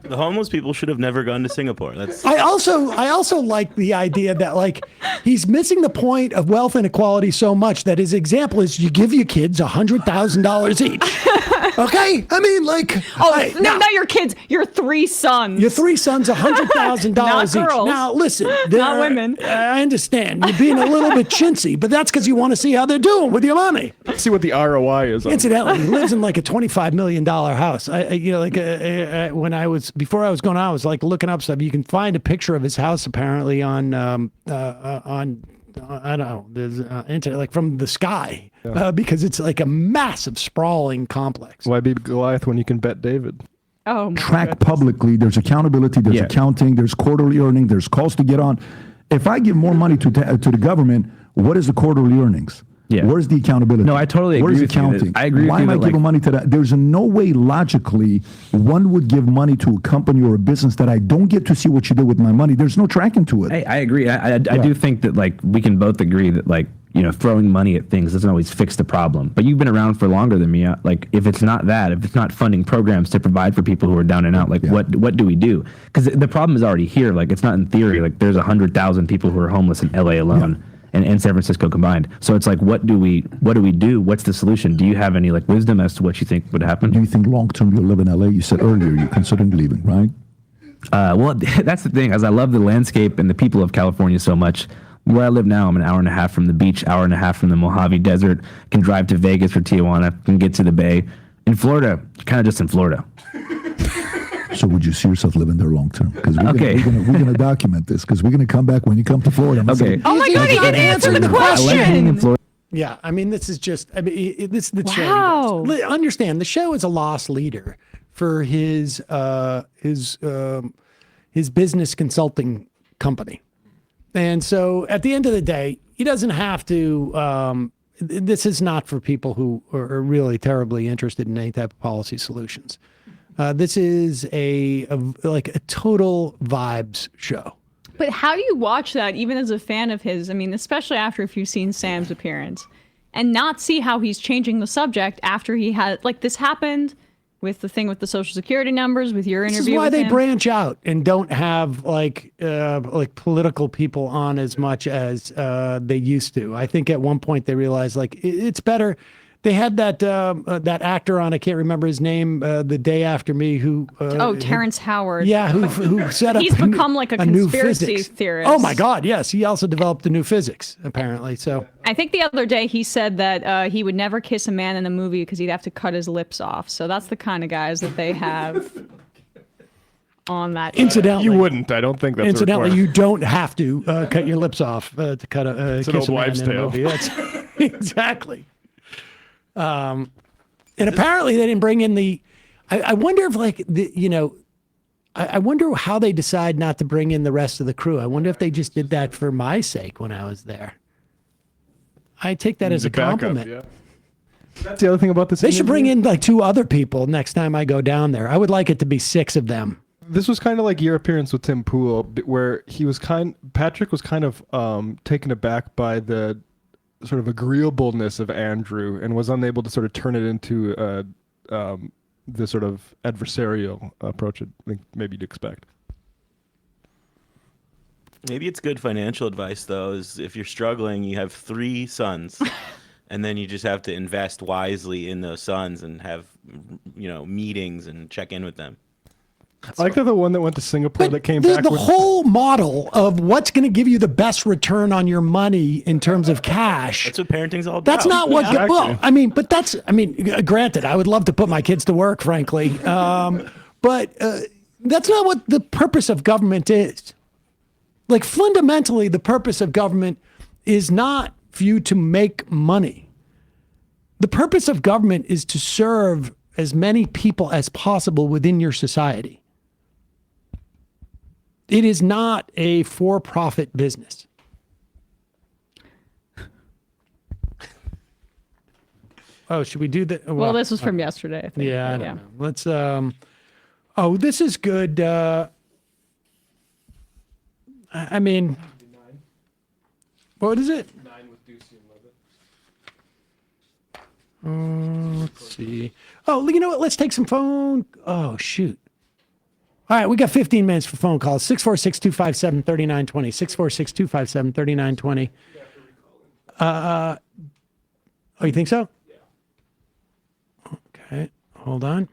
[SPEAKER 4] The homeless people should have never gone to Singapore.
[SPEAKER 1] I also like the idea that he's missing the point of wealth inequality so much that his example is you give your kids $100,000 each. Okay, I mean, like,
[SPEAKER 5] No, not your kids. Your 3 sons.
[SPEAKER 1] Your 3 sons, $100,000
[SPEAKER 5] Not
[SPEAKER 1] each.
[SPEAKER 5] girls.
[SPEAKER 1] Now, listen,
[SPEAKER 5] Not women.
[SPEAKER 1] I understand you're being a little bit chintzy, but that's because you want to see how they're doing with your money.
[SPEAKER 2] Let's see what the ROI is.
[SPEAKER 1] Incidentally, he lives in like a $25 million house. Before I was going out, I was like looking up stuff. You can find a picture of his house apparently on I don't know, there's internet, like from the sky, because it's like a massive sprawling complex.
[SPEAKER 2] Why be Goliath when you can bet David?
[SPEAKER 5] Oh, my
[SPEAKER 12] Track
[SPEAKER 5] goodness.
[SPEAKER 12] publicly. There's accountability. There's accounting. There's quarterly earning. There's calls to get on. If I give more money to the government, what is the quarterly earnings?
[SPEAKER 13] Yeah.
[SPEAKER 12] Where's the accountability?
[SPEAKER 13] No, I totally agree
[SPEAKER 12] Where's
[SPEAKER 13] with you.
[SPEAKER 12] accounting?
[SPEAKER 13] I agree with
[SPEAKER 12] Why
[SPEAKER 13] you
[SPEAKER 12] am I
[SPEAKER 13] that,
[SPEAKER 12] giving money to that? There's no way logically one would give money to a company or a business that I don't get to see what you did with my money. There's no tracking to it.
[SPEAKER 13] I agree. I do think that like we can both agree that like, you know, throwing money at things doesn't always fix the problem. But you've been around for longer than me. Like if it's not that, if it's not funding programs to provide for people who are down and out, like what do we do? Because the problem is already here. Like it's not in theory. Like there's 100,000 people who are homeless in LA alone. And San Francisco combined. So it's like, what do we do? What's the solution? Do you have any like wisdom as to what you think would happen?
[SPEAKER 12] Do you think long term you'll live in LA? You said earlier you're considering leaving, right?
[SPEAKER 13] Well, that's the thing, as I love the landscape and the people of California so much. Where I live now, I'm an hour and a half from the beach, hour and a half from the Mojave Desert, can drive to Vegas or Tijuana, can get to the Bay. In Florida, you're kind of just in Florida.
[SPEAKER 12] So would you see yourself living there long term? Because we're gonna document this. Because we're gonna come back when you come to Florida.
[SPEAKER 13] Okay.
[SPEAKER 5] Oh my God, he didn't answer the question.
[SPEAKER 1] Yeah, I mean, this is just, I mean, this is the
[SPEAKER 5] Wow.
[SPEAKER 1] show. Understand, the show is a lost leader for his business consulting company. And so at the end of the day, he doesn't have to, this is not for people who are really terribly interested in any type of policy solutions. This is a total vibes show.
[SPEAKER 5] But how do you watch that, even as a fan of his? I mean, especially after if you've seen Sam's appearance, and not see how he's changing the subject after he had, like, this happened with the thing with the Social Security numbers, with your interview.
[SPEAKER 1] This is why
[SPEAKER 5] with
[SPEAKER 1] they
[SPEAKER 5] him.
[SPEAKER 1] branch out and don't have like political people on as much as they used to. I think at one point they realized like it's better. They had that actor on, I can't remember his name, The Day After Me, who
[SPEAKER 5] Terrence Howard.
[SPEAKER 1] Yeah, who set up
[SPEAKER 5] He's become like a
[SPEAKER 1] new
[SPEAKER 5] conspiracy
[SPEAKER 1] physics.
[SPEAKER 5] theorist.
[SPEAKER 1] Oh my God, yes, he also developed a new physics apparently. So
[SPEAKER 5] I think the other day he said that he would never kiss a man in a movie because he'd have to cut his lips off. So that's the kind of guys that they have on that.
[SPEAKER 1] Incidentally,
[SPEAKER 2] you wouldn't. I don't think that's
[SPEAKER 1] incidentally,
[SPEAKER 2] required.
[SPEAKER 1] you don't have to cut your lips off to cut a
[SPEAKER 2] It's an
[SPEAKER 1] kiss
[SPEAKER 2] old
[SPEAKER 1] a man
[SPEAKER 2] wives'
[SPEAKER 1] in a
[SPEAKER 2] tale.
[SPEAKER 1] movie. That's exactly. And apparently they didn't bring in the. I wonder if like the I wonder how they decide not to bring in the rest of the crew. I wonder if they just did that for my sake when I was there. I take that as a
[SPEAKER 2] Backup,
[SPEAKER 1] compliment.
[SPEAKER 2] yeah. That's the other thing about this.
[SPEAKER 1] They should
[SPEAKER 2] interview.
[SPEAKER 1] bring in like 2 other people next time I go down there. I would like it to be 6 of them.
[SPEAKER 2] This was kind of like your appearance with Tim Pool, where Patrick was kind of taken aback by the sort of agreeableness of Andrew and was unable to sort of turn it into the sort of adversarial approach I think maybe you'd expect.
[SPEAKER 4] Maybe it's good financial advice, though, is if you're struggling, you have 3 sons, and then you just have to invest wisely in those sons and have, meetings and check in with them.
[SPEAKER 2] I like that the one that went to Singapore that came
[SPEAKER 1] The
[SPEAKER 2] back with
[SPEAKER 1] whole model of what's going to give you the best return on your money in terms of cash.
[SPEAKER 4] That's what parenting's all about.
[SPEAKER 1] That's not what.
[SPEAKER 2] Yeah.
[SPEAKER 1] Well, I mean, granted, I would love to put my kids to work, frankly, but that's not what the purpose of government is. Like fundamentally, the purpose of government is not for you to make money. The purpose of government is to serve as many people as possible within your society. It is not a for-profit business. Oh, should we do that?
[SPEAKER 5] Well, this was from yesterday, I think.
[SPEAKER 1] Yeah, I
[SPEAKER 5] but
[SPEAKER 1] don't know. Let's. This is good. I mean, what is it?
[SPEAKER 2] 9 with Ducey and Levitt.
[SPEAKER 1] Let's see. Oh, you know what? Let's take some phone. Oh, shoot. All right, we got 15 minutes for phone calls. 646-257-3920. 646-257-3920. Oh, you think so? Yeah. Okay. Hold on.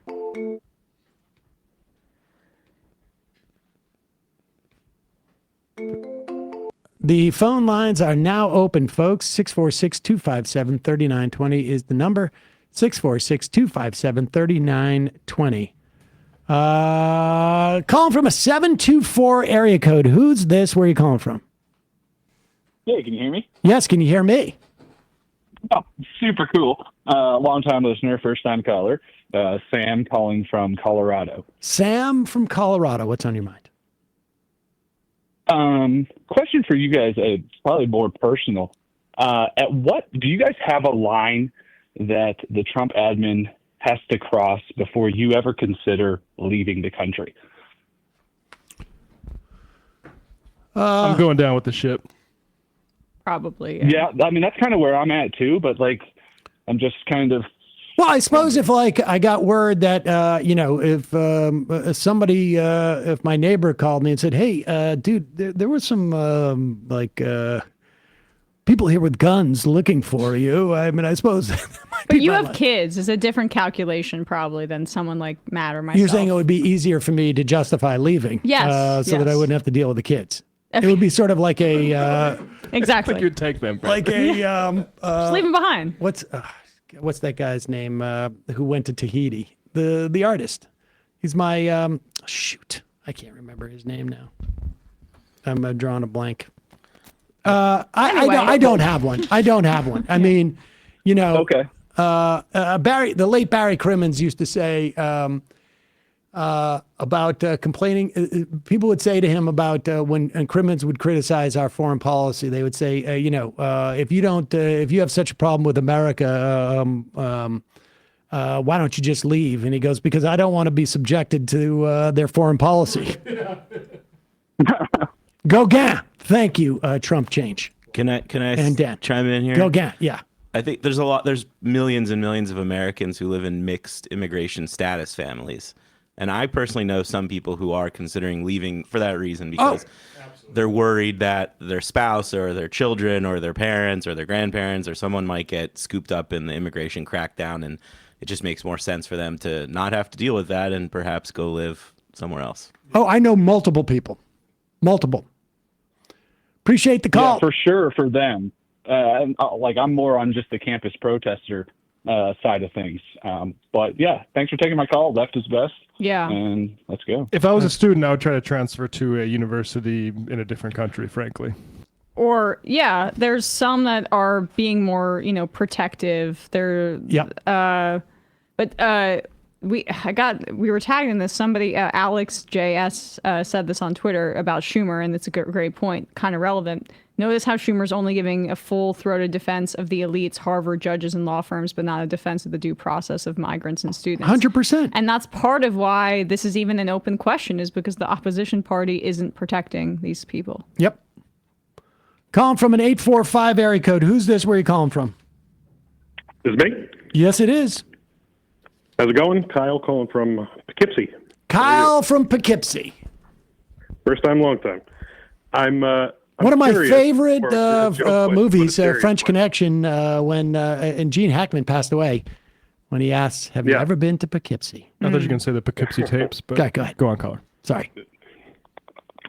[SPEAKER 1] The phone lines are now open, folks. 646-257-3920 is the number. 646-257-3920. Calling from a 724 area code. Who's this? Where are you calling from?
[SPEAKER 14] Hey, can you hear me?
[SPEAKER 1] Yes, can you hear me?
[SPEAKER 14] Oh, super cool. Long-time listener, first-time caller. Sam calling from Colorado.
[SPEAKER 1] Sam from Colorado. What's on your mind?
[SPEAKER 14] Question for you guys, probably more personal. At what do you guys have a line that the Trump admin has to cross before you ever consider leaving the country?
[SPEAKER 2] I'm going down with the ship.
[SPEAKER 5] Probably.
[SPEAKER 14] Yeah, I mean, that's kind of where I'm at too, but like, I'm just kind of.
[SPEAKER 1] Well, I suppose if like I got word that, if somebody, if my neighbor called me and said, hey, dude, there was some people here with guns looking for you. I mean, I suppose.
[SPEAKER 5] But you have kids. It's a different calculation probably than someone like Matt or myself.
[SPEAKER 1] You're saying it would be easier for me to justify leaving.
[SPEAKER 5] Yes.
[SPEAKER 1] So that I wouldn't have to deal with the kids. It would be sort of like a.
[SPEAKER 5] Exactly.
[SPEAKER 2] Like you'd take them.
[SPEAKER 1] Like a.
[SPEAKER 5] Just leave them behind.
[SPEAKER 1] What's that guy's name who went to Tahiti? The artist. He's my shoot. I can't remember his name now. I'm drawing a blank. I don't have one. I don't have one. I mean,
[SPEAKER 14] Okay.
[SPEAKER 1] The late Barry Crimmins used to say about complaining. People would say to him about when Crimmins would criticize our foreign policy, they would say, if you have such a problem with America, why don't you just leave? And he goes, because I don't want to be subjected to their foreign policy. Gauguin. Thank you, Trump change.
[SPEAKER 4] Can I
[SPEAKER 1] And Dan.
[SPEAKER 4] chime in here?
[SPEAKER 1] Gauguin, yeah.
[SPEAKER 4] I think there's millions and millions of Americans who live in mixed immigration status families. And I personally know some people who are considering leaving for that reason because they're worried that their spouse or their children or their parents or their grandparents or someone might get scooped up in the immigration crackdown. And it just makes more sense for them to not have to deal with that and perhaps go live somewhere else.
[SPEAKER 1] Oh, I know multiple people. Multiple. Appreciate the call.
[SPEAKER 14] Yeah, for sure for them. I'm more on just the campus protester side of things. But yeah, thanks for taking my call. Left is best.
[SPEAKER 5] Yeah.
[SPEAKER 14] And let's go.
[SPEAKER 2] If I was a student, I would try to transfer to a university in a different country, frankly.
[SPEAKER 5] Or there's some that are being more, protective. They're we were tagged in this. Somebody, Alex JS, said this on Twitter about Schumer, and it's a great point, kind of relevant. Notice how Schumer's only giving a full-throated defense of the elites, Harvard judges and law firms, but not a defense of the due process of migrants and students.
[SPEAKER 1] 100%.
[SPEAKER 5] And that's part of why this is even an open question, is because the opposition party isn't protecting these people.
[SPEAKER 1] Yep. Calling from an 845 area code. Who's this? Where are you calling from?
[SPEAKER 15] Is it me?
[SPEAKER 1] Yes, it is.
[SPEAKER 15] How's it going? Kyle calling from Poughkeepsie.
[SPEAKER 1] Kyle from Poughkeepsie.
[SPEAKER 15] First time, long time. I'm
[SPEAKER 1] one of my
[SPEAKER 15] curious,
[SPEAKER 1] favorite movies,
[SPEAKER 15] serious
[SPEAKER 1] French Connection, when and Gene Hackman passed away, when he asked, have you ever been to Poughkeepsie?
[SPEAKER 2] I thought you were going to say the Poughkeepsie tapes, but
[SPEAKER 1] go ahead.
[SPEAKER 2] Go on, caller.
[SPEAKER 1] Sorry.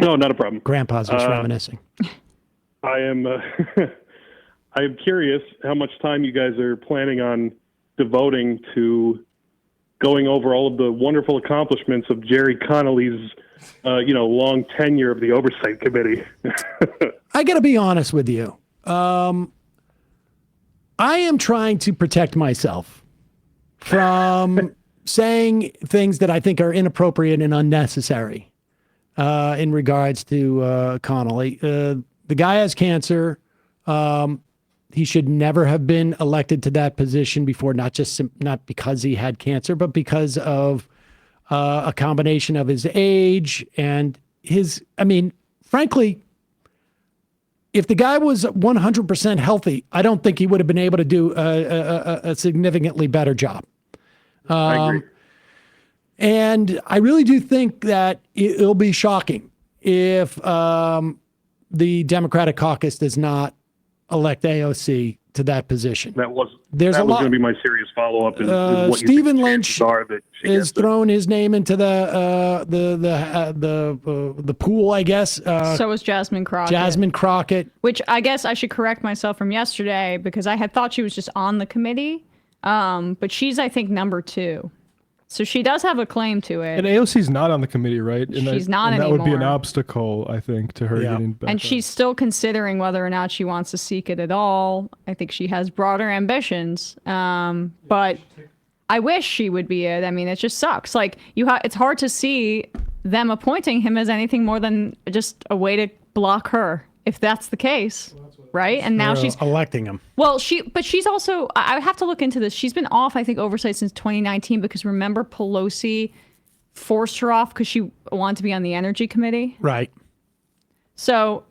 [SPEAKER 15] No, not a problem.
[SPEAKER 1] Grandpa's just reminiscing.
[SPEAKER 15] I am I am curious how much time you guys are planning on devoting to going over all of the wonderful accomplishments of Jerry Connolly's long tenure of the Oversight Committee.
[SPEAKER 1] I got to be honest with you. I am trying to protect myself from saying things that I think are inappropriate and unnecessary in regards to Connolly. The guy has cancer. He should never have been elected to that position before, not because he had cancer, but because of a combination of his age and frankly, if the guy was 100% healthy, I don't think he would have been able to do a significantly better job.
[SPEAKER 15] I agree.
[SPEAKER 1] And I really do think that it'll be shocking if the Democratic caucus does not elect AOC to that position.
[SPEAKER 15] That was
[SPEAKER 1] There's
[SPEAKER 15] that
[SPEAKER 1] a
[SPEAKER 15] was
[SPEAKER 1] lot.
[SPEAKER 15] going to be my serious follow up. Is what you
[SPEAKER 1] Stephen
[SPEAKER 15] think
[SPEAKER 1] Lynch
[SPEAKER 15] chances are that she
[SPEAKER 1] is
[SPEAKER 15] gets it?
[SPEAKER 1] throwing his name into the pool, I guess.
[SPEAKER 5] So is Jasmine Crockett.
[SPEAKER 1] Jasmine Crockett.
[SPEAKER 5] Which I guess I should correct myself from yesterday because I had thought she was just on the committee. But she's, I think, number 2. So she does have a claim to it.
[SPEAKER 2] And AOC's not on the committee, right? And
[SPEAKER 5] She's not
[SPEAKER 2] and that would be an
[SPEAKER 5] anymore.
[SPEAKER 2] obstacle, I think, to her getting back.
[SPEAKER 5] And she's still considering whether or not she wants to seek it at all. I think she has broader ambitions. But I wish she would be it. I mean, it just sucks. Like it's hard to see them appointing him as anything more than just a way to block her, if that's the case. Right? And now she's
[SPEAKER 1] electing him.
[SPEAKER 5] Well, she's also, I have to look into this. She's been off, I think, oversight since 2019 because remember Pelosi forced her off because she wanted to be on the Energy Committee.
[SPEAKER 1] Right.
[SPEAKER 5] So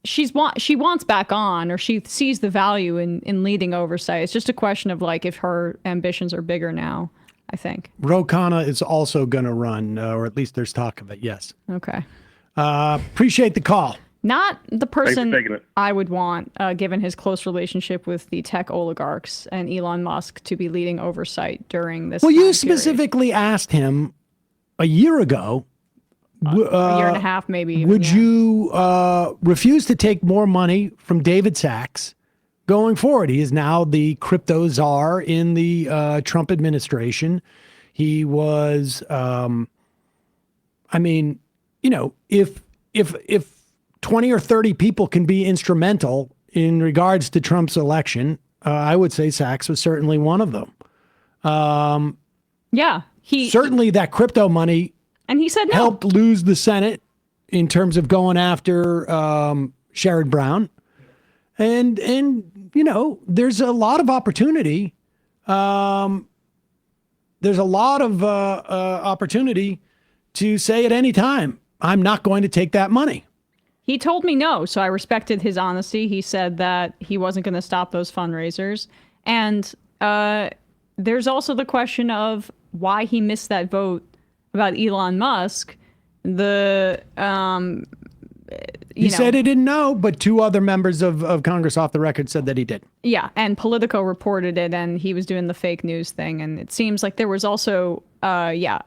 [SPEAKER 5] she wants back on, or she sees the value in leading oversight. It's just a question of like if her ambitions are bigger now, I think.
[SPEAKER 1] Ro Khanna is also going to run, or at least there's talk of it. Yes.
[SPEAKER 5] Okay.
[SPEAKER 1] Appreciate the call.
[SPEAKER 5] Not the person
[SPEAKER 15] taking it.
[SPEAKER 5] I would want, given his close relationship with the tech oligarchs and Elon Musk, to be leading oversight during this.
[SPEAKER 1] Well, you
[SPEAKER 5] time
[SPEAKER 1] specifically asked him a year ago.
[SPEAKER 5] A year and a half, maybe. Even,
[SPEAKER 1] Would you refuse to take more money from David Sachs going forward? He is now the crypto czar in the Trump administration. He was, I mean, you know, if 20 or 30 people can be instrumental in regards to Trump's election, I would say Sachs was certainly one of them.
[SPEAKER 5] Yeah,
[SPEAKER 1] certainly that crypto money.
[SPEAKER 5] And he said no.
[SPEAKER 1] Helped lose the Senate in terms of going after Sherrod Brown. And you know, there's a lot of opportunity. There's a lot of opportunity to say at any time, I'm not going to take that money.
[SPEAKER 5] He told me no, so I respected his honesty. He said that he wasn't going to stop those fundraisers. And there's also the question of why he missed that vote about Elon Musk.
[SPEAKER 1] He said he didn't know, but 2 other members of Congress off the record said that he did.
[SPEAKER 5] Yeah, and Politico reported it, and he was doing the fake news thing. And it seems like there was also,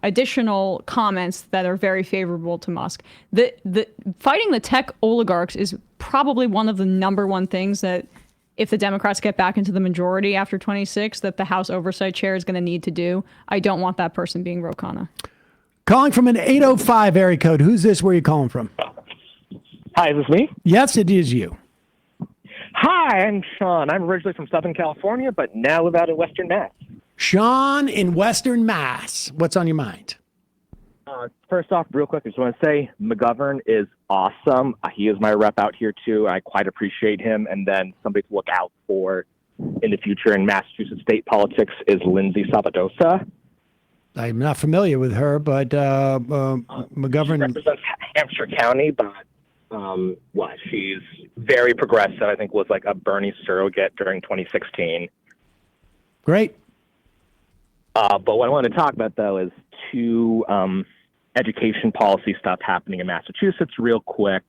[SPEAKER 5] additional comments that are very favorable to Musk. The fighting the tech oligarchs is probably one of the number one things that, if the Democrats get back into the majority after 26, that the House Oversight Chair is going to need to do. I don't want that person being Ro Khanna.
[SPEAKER 1] Calling from an 805 area code. Who's this? Where are you calling from?
[SPEAKER 16] Hi, is this me?
[SPEAKER 1] Yes, it is you.
[SPEAKER 16] Hi, I'm Sean. I'm originally from Southern California, but now live out in Western Mass.
[SPEAKER 1] Sean in Western Mass. What's on your mind?
[SPEAKER 16] First off, real quick, I just want to say McGovern is awesome. He is my rep out here, too. I quite appreciate him. And then somebody to look out for in the future in Massachusetts state politics is Lindsay Sabadosa.
[SPEAKER 1] I'm not familiar with her, but McGovern
[SPEAKER 16] She represents Hampshire County, but she's very progressive. I think was like a Bernie surrogate during 2016.
[SPEAKER 1] Great.
[SPEAKER 16] But what I want to talk about, though, is 2 education policy stuff happening in Massachusetts real quick.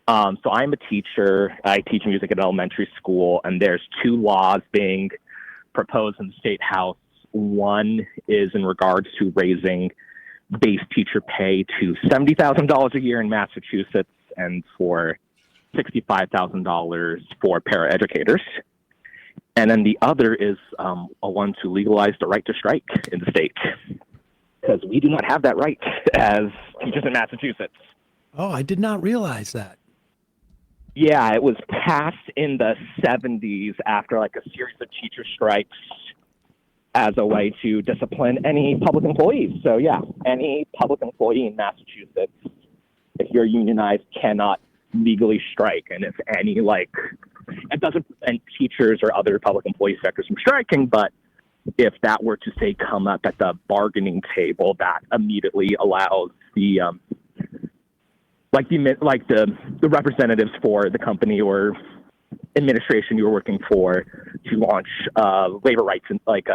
[SPEAKER 16] So I'm a teacher. I teach music at elementary school, and there's 2 laws being proposed in the state house. One is in regards to raising base teacher pay to $70,000 a year in Massachusetts and for $65,000 for paraeducators. And then the other is a one to legalize the right to strike in the state, because we do not have that right as teachers in Massachusetts.
[SPEAKER 1] Oh, I did not realize that.
[SPEAKER 16] Yeah, it was passed in the 70s after like a series of teacher strikes as a way to discipline any public employees. So yeah, any public employee in Massachusetts, if you're unionized, cannot legally strike. And if any, it doesn't prevent teachers or other public employee sectors from striking, but if that were to say come up at the bargaining table, that immediately allows the representatives for the company or administration you were working for to launch labor rights and like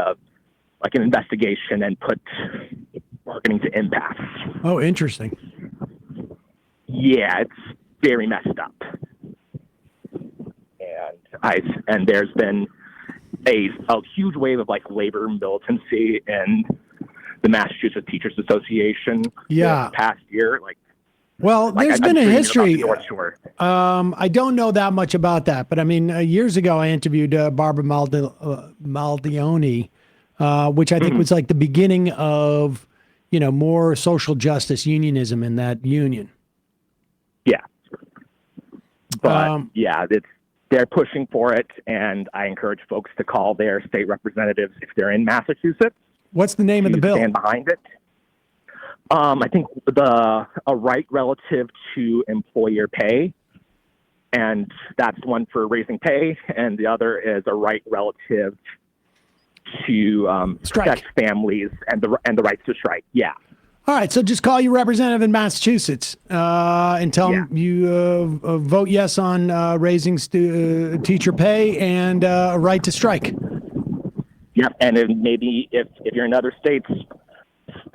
[SPEAKER 16] an investigation and put bargaining to impasse.
[SPEAKER 1] Oh, interesting.
[SPEAKER 16] Yeah, it's very messed up. And rise, and there's been a huge wave of like labor militancy in the Massachusetts Teachers Association
[SPEAKER 1] Yeah.
[SPEAKER 16] this past year.
[SPEAKER 1] Well,
[SPEAKER 16] Like,
[SPEAKER 1] there's
[SPEAKER 16] I'm
[SPEAKER 1] been a
[SPEAKER 16] sure you know about
[SPEAKER 1] history.
[SPEAKER 16] the North Shore.
[SPEAKER 1] I don't know that much about that, but I mean, years ago I interviewed Barbara Maldioni, which I think was like the beginning of, more social justice unionism in that union.
[SPEAKER 16] Yeah. But they're pushing for it, and I encourage folks to call their state representatives if they're in Massachusetts.
[SPEAKER 1] What's the name of the bill?
[SPEAKER 16] Stand behind it. I think a right relative to employer pay, and that's one for raising pay, and the other is a right relative to protect families and the rights to strike. Yeah.
[SPEAKER 1] All right, so just call your representative in Massachusetts and tell them you vote yes on raising teacher pay and a right to strike.
[SPEAKER 16] Yep, and then maybe if you're in other states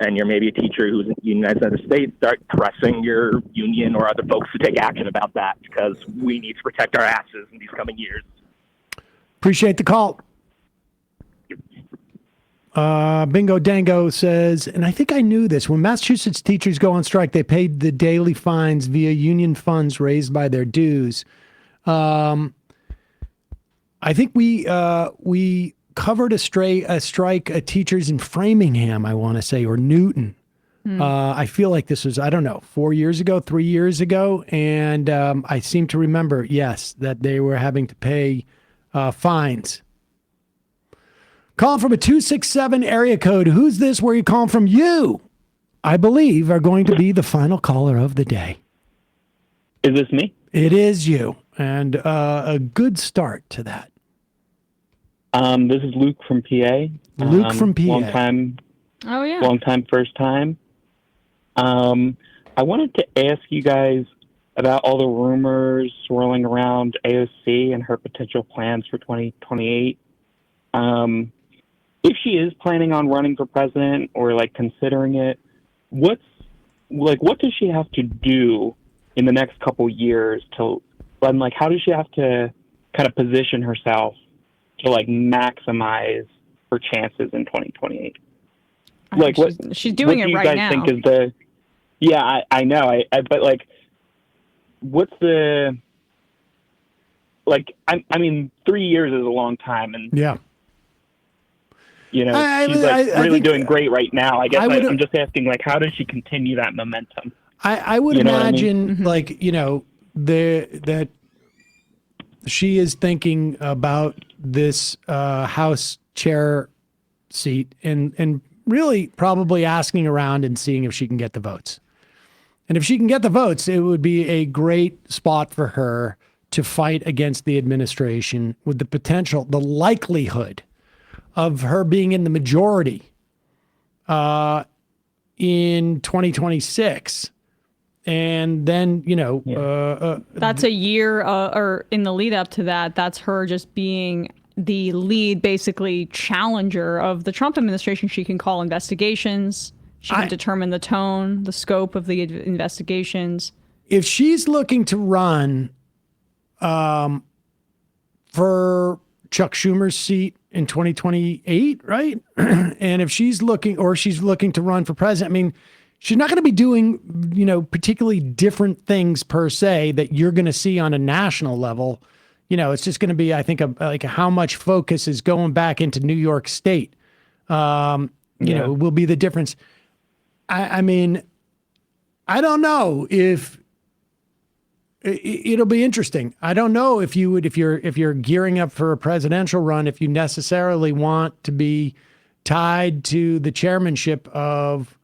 [SPEAKER 16] and you're maybe a teacher who's unionized in other states, start pressing your union or other folks to take action about that, because we need to protect our asses in these coming years.
[SPEAKER 1] Appreciate the call. Bingo Dango says, and I think I knew this, when Massachusetts teachers go on strike, they paid the daily fines via union funds raised by their dues. I think we covered a strike of teachers in Framingham, I want to say, or Newton. I feel like this was, I don't know, 4 years ago, 3 years ago. And I seem to remember, yes, that they were having to pay fines. Calling from a 267 area code. Who's this? Where are you calling from? You, I believe, are going to be the final caller of the day.
[SPEAKER 17] Is this me?
[SPEAKER 1] It is you. And a good start to that.
[SPEAKER 17] This is Luke from PA.
[SPEAKER 1] Luke from PA.
[SPEAKER 17] Long time.
[SPEAKER 5] Oh, yeah.
[SPEAKER 17] Long time, first time. I wanted to ask you guys about all the rumors swirling around AOC and her potential plans for 2028. If she is planning on running for president or like considering it, what does she have to do in the next couple years to, and like, how does she have to kind of position herself to like maximize her chances in 2028? Like
[SPEAKER 5] she's doing it right now.
[SPEAKER 17] What do you guys think is the? Yeah, I know. But like, what's the? Like, I mean, 3 years is a long time, and
[SPEAKER 1] yeah.
[SPEAKER 17] She's really doing great right now. I guess I'm just asking, like, how does she continue that momentum?
[SPEAKER 1] I would imagine, that she is thinking about this House chair seat and really probably asking around and seeing if she can get the votes. And if she can get the votes, it would be a great spot for her to fight against the administration with the potential, the likelihood of her being in the majority in 2026. And then,
[SPEAKER 5] that's a year or in the lead up to that, that's her just being the lead, basically challenger of the Trump administration. She can call investigations. She can determine the tone, the scope of the investigations.
[SPEAKER 1] If she's looking to run for Chuck Schumer's seat in 2028, right? And if she's looking to run for president, I mean, she's not going to be doing, particularly different things per se that you're going to see on a national level. It's just going to be, I think, like how much focus is going back into New York State. Will be the difference. I mean, I don't know if it'll be interesting. I don't know if you would, if you're gearing up for a presidential run, if you necessarily want to be tied to the chairmanship of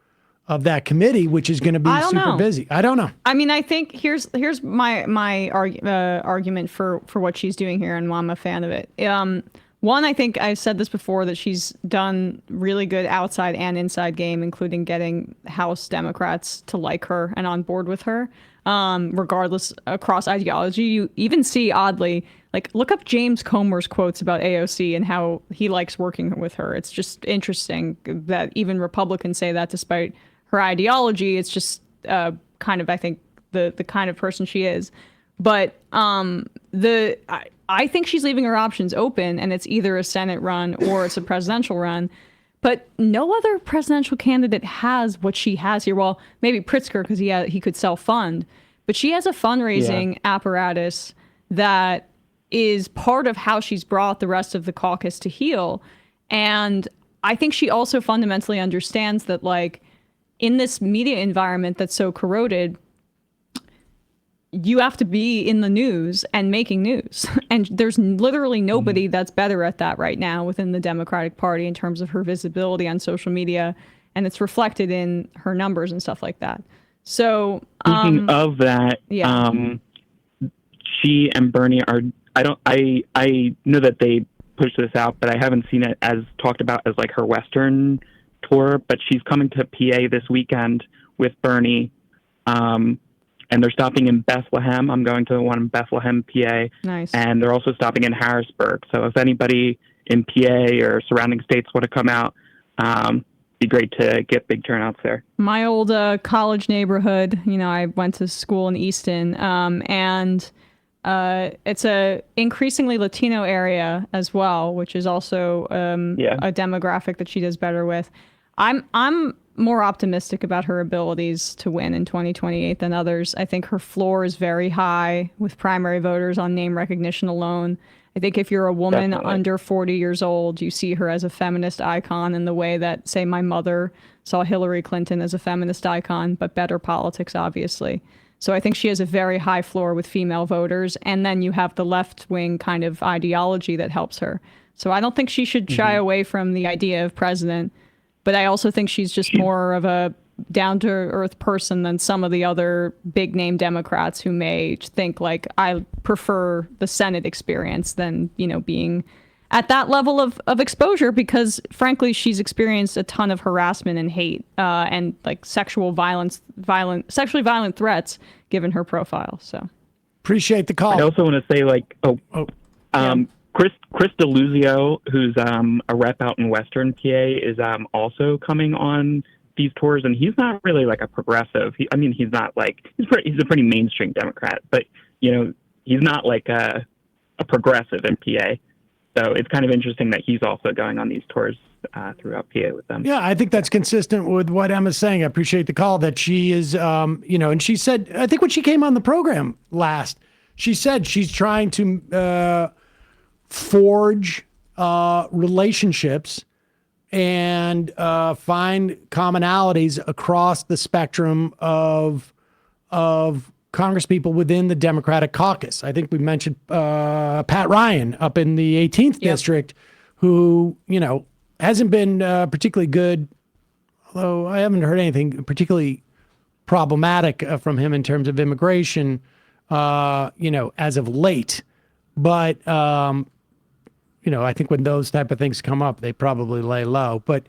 [SPEAKER 1] that committee, which is going to be super busy. I don't know.
[SPEAKER 5] I mean, I think here's my argument for what she's doing here, and why I'm a fan of it. One, I think I've said this before, that she's done really good outside and inside game, including getting House Democrats to like her and on board with her, regardless across ideology. You even see, oddly, like, look up James Comer's quotes about AOC and how he likes working with her. It's just interesting that even Republicans say that despite her ideology. It's just kind of, I think, the kind of person she is. But I think she's leaving her options open, and it's either a Senate run or it's a presidential run. But no other presidential candidate has what she has here. Well, maybe Pritzker, because he could self-fund, but she has a fundraising apparatus that is part of how she's brought the rest of the caucus to heel. And I think she also fundamentally understands that, like, in this media environment that's so corroded, you have to be in the news and making news. And there's literally nobody that's better at that right now within the Democratic Party in terms of her visibility on social media. And it's reflected in her numbers and stuff like that. So
[SPEAKER 17] speaking of that, she and Bernie are, I know that they pushed this out, but I haven't seen it as talked about as like her Western tour, but she's coming to PA this weekend with Bernie. And they're stopping in Bethlehem. I'm going to the one in Bethlehem, PA.
[SPEAKER 5] Nice.
[SPEAKER 17] And they're also stopping in Harrisburg. So if anybody in PA or surrounding states want to come out, be great to get big turnouts there.
[SPEAKER 5] My old college neighborhood, I went to school in Easton, and it's a increasingly Latino area as well, which is also a demographic that she does better with. I'm more optimistic about her abilities to win in 2028 than others. I think her floor is very high with primary voters on name recognition alone. I think if you're a woman under 40 years old, you see her as a feminist icon in the way that, say, my mother saw Hillary Clinton as a feminist icon, but better politics, obviously. So I think she has a very high floor with female voters. And then you have the left-wing kind of ideology that helps her. So I don't think she should shy away from the idea of president. But I also think she's just more of a down-to-earth person than some of the other big-name Democrats who may think, like, I prefer the Senate experience than, being at that level of exposure, because, frankly, she's experienced a ton of harassment and hate and, like, sexually violent threats given her profile. So
[SPEAKER 1] appreciate the call.
[SPEAKER 17] I also want to say, like, Chris DeLuzio, who's a rep out in Western PA, is also coming on these tours, and he's not really like a progressive. He's not like he's a pretty mainstream Democrat, but he's not like a progressive in PA. So it's kind of interesting that he's also going on these tours throughout PA with them.
[SPEAKER 1] Yeah, I think that's consistent with what Emma's saying. I appreciate the call that she is, and she said, I think when she came on the program last, she said she's trying to forge relationships and find commonalities across the spectrum of congresspeople within the Democratic caucus. I think we mentioned Pat Ryan up in the 18th district, who hasn't been particularly good, although I haven't heard anything particularly problematic from him in terms of immigration, as of late. But I think when those type of things come up, they probably lay low. But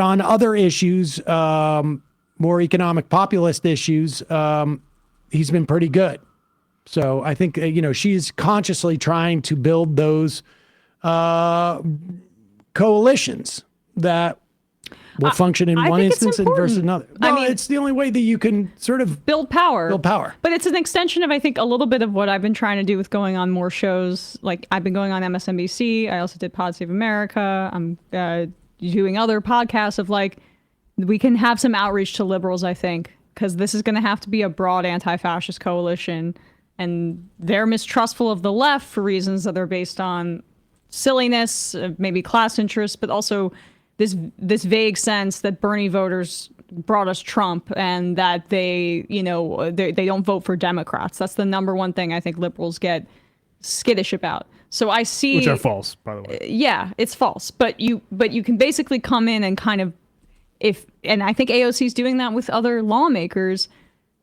[SPEAKER 1] on other issues, more economic populist issues, he's been pretty good. So I think, she's consciously trying to build those coalitions that will function in one instance and versus another. Well, it's the only way that you can sort of
[SPEAKER 5] build power.
[SPEAKER 1] But
[SPEAKER 5] it's an extension of, I think, a little bit of what I've been trying to do with going on more shows. Like, I've been going on MSNBC. I also did Pod Save America. I'm doing other podcasts of, like, we can have some outreach to liberals, I think, because this is going to have to be a broad anti-fascist coalition. And they're mistrustful of the left for reasons that are based on silliness, maybe class interests, but also this vague sense that Bernie voters brought us Trump and that they don't vote for Democrats. That's the number one thing I think liberals get skittish about. So I see,
[SPEAKER 2] which are false, by the way.
[SPEAKER 5] Yeah, it's false. But you can basically come in and kind of, and I think AOC is doing that with other lawmakers,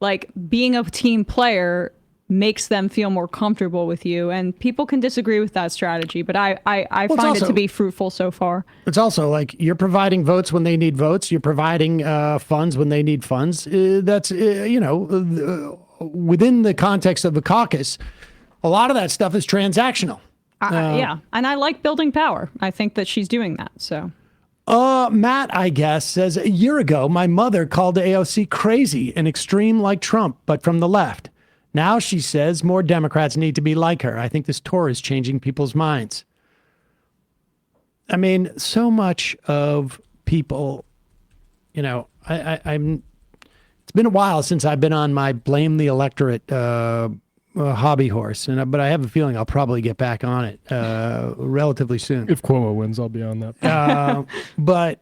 [SPEAKER 5] like being a team player makes them feel more comfortable with you, and people can disagree with that strategy, but I find it to be fruitful so far.
[SPEAKER 1] It's also like you're providing votes when they need votes. You're providing funds when they need funds. That's within the context of the caucus, a lot of that stuff is transactional.
[SPEAKER 5] Yeah, and I like building power. I think that she's doing that. So.
[SPEAKER 1] Matt, I guess, says, a year ago, my mother called AOC crazy and extreme like Trump, but from the left. Now she says more Democrats need to be like her. I think this tour is changing people's minds. I mean, so much of people, you know, I'm. It's been a while since I've been on my blame the electorate hobby horse, but I have a feeling I'll probably get back on it relatively soon.
[SPEAKER 2] If Cuomo wins, I'll be on that.
[SPEAKER 1] But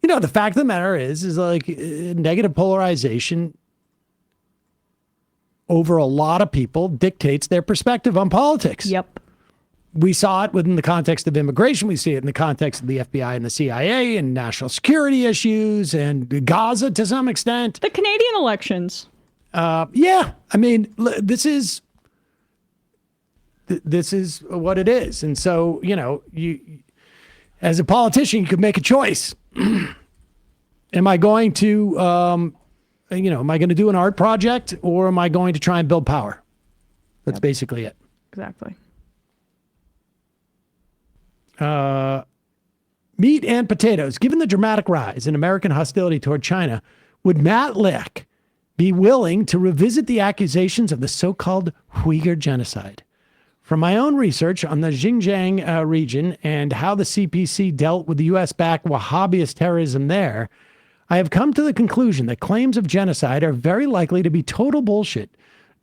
[SPEAKER 1] you know, the fact of the matter is like negative polarization over a lot of people dictates their perspective on politics.
[SPEAKER 5] Yep.
[SPEAKER 1] We saw it within the context of immigration. We see it in the context of the FBI and the CIA and national security issues and Gaza to some extent.
[SPEAKER 5] The Canadian elections.
[SPEAKER 1] Yeah. I mean, this is what it is. And so, you know, you as a politician, you could make a choice. Am I going to, am I going to do an art project or am I going to try and build power? That's basically it.
[SPEAKER 5] Exactly.
[SPEAKER 1] Meat and potatoes. Given the dramatic rise in American hostility toward China, would Matt Lick be willing to revisit the accusations of the so-called Uyghur genocide? From my own research on the Xinjiang region and how the CPC dealt with the U.S.-backed Wahhabist terrorism there, I have come to the conclusion that claims of genocide are very likely to be total bullshit,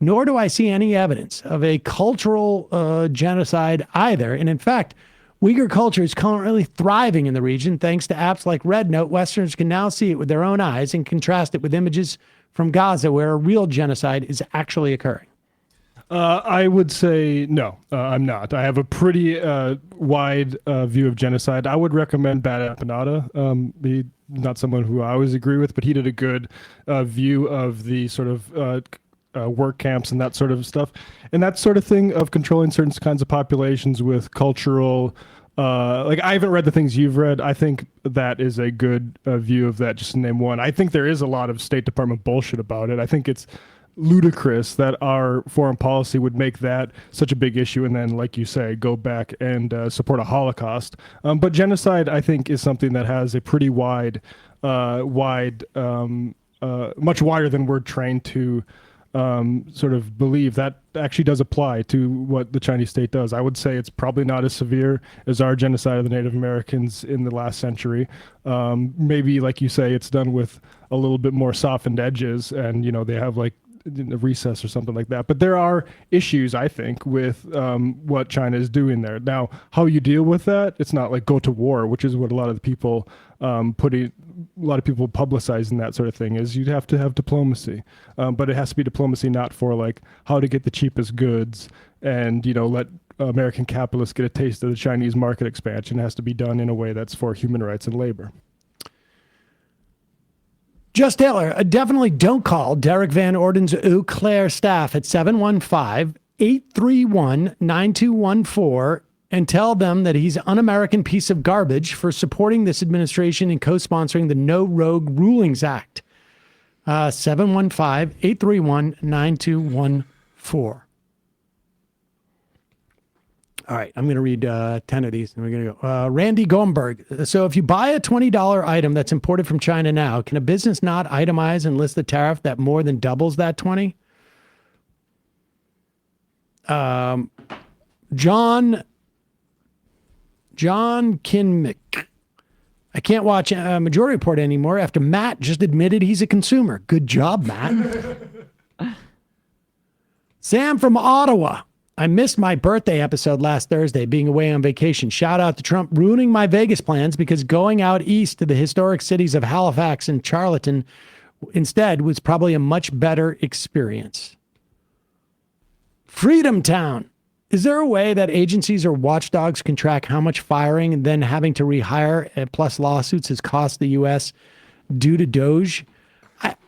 [SPEAKER 1] nor do I see any evidence of a cultural genocide either. And in fact, Uyghur culture is currently thriving in the region thanks to apps like Red Note. Westerners can now see it with their own eyes and contrast it with images from Gaza where a real genocide is actually occurring.
[SPEAKER 2] I would say no, I'm not. I have a pretty wide view of genocide. I would recommend Bad Empanada. He's not someone who I always agree with, but he did a good view of the sort of work camps and that sort of stuff. And that sort of thing of controlling certain kinds of populations with cultural, like I haven't read the things you've read. I think that is a good view of that, just to name one. I think there is a lot of State Department bullshit about it. I think it's ludicrous that our foreign policy would make that such a big issue and then, like you say, go back and support a Holocaust. But genocide, I think, is something that has a pretty much wider than we're trained to sort of believe. That actually does apply to what the Chinese state does. I would say it's probably not as severe as our genocide of the Native Americans in the last century. Maybe, like you say, it's done with a little bit more softened edges and, you know, they have like a recess or something like that. But there are issues, I think, with what China is doing there. Now, how you deal with that, it's not like go to war, which is what a lot of the people publicizing that sort of thing is. You'd have to have diplomacy, but it has to be diplomacy not for like how to get the cheapest goods and, you know, let American capitalists get a taste of the Chinese market expansion. It has to be done in a way that's for human rights and labor.
[SPEAKER 1] Just Taylor, definitely don't call Derek Van Orden's Eau Claire staff at 715-831-9214 and tell them that he's an un-American piece of garbage for supporting this administration and co-sponsoring the No Rogue Rulings Act. 715-831-9214. All right, I'm going to read 10 of these, and we're going to go. Randy Gomberg. So if you buy a $20 item that's imported from China now, can a business not itemize and list the tariff that more than doubles that 20? John Kinmick. I can't watch Majority Report anymore after Matt just admitted he's a consumer. Good job, Matt. Sam from Ottawa. I missed my birthday episode last Thursday, being away on vacation. Shout out to Trump ruining my Vegas plans because going out east to the historic cities of Halifax and Charlottetown instead was probably a much better experience. Freedom Town. Is there a way that agencies or watchdogs can track how much firing and then having to rehire plus lawsuits has cost the U.S. due to Doge?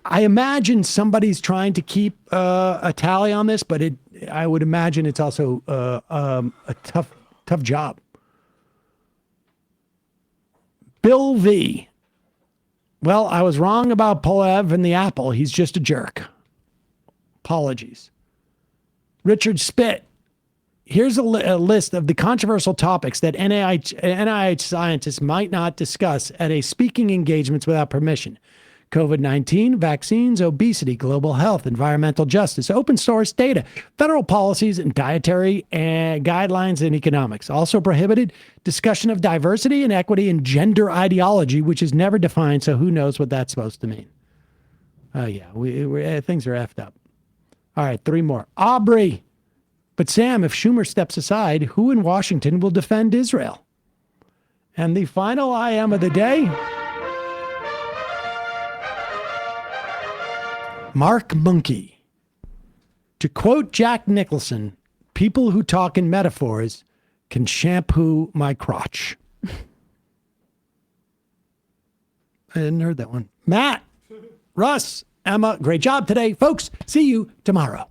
[SPEAKER 1] I imagine somebody's trying to keep a tally on this, but I would imagine it's also a tough job. Bill V. Well, I was wrong about Polev and the apple. He's just a jerk. Apologies. Richard Spitt. Here's a list of the controversial topics that NIH scientists might not discuss at a speaking engagements without permission. COVID-19, vaccines, obesity, global health, environmental justice, open source data, federal policies, and dietary guidelines and economics. Also prohibited discussion of diversity and equity and gender ideology, which is never defined, so who knows what that's supposed to mean. Oh, yeah, things are effed up. All right, 3 more. Aubrey. But Sam, if Schumer steps aside, who in Washington will defend Israel? And the final I am of the day, Mark Monkey. To quote Jack Nicholson, people who talk in metaphors can shampoo my crotch. I hadn't heard that one. Matt, Russ, Emma, great job today. Folks, see you tomorrow.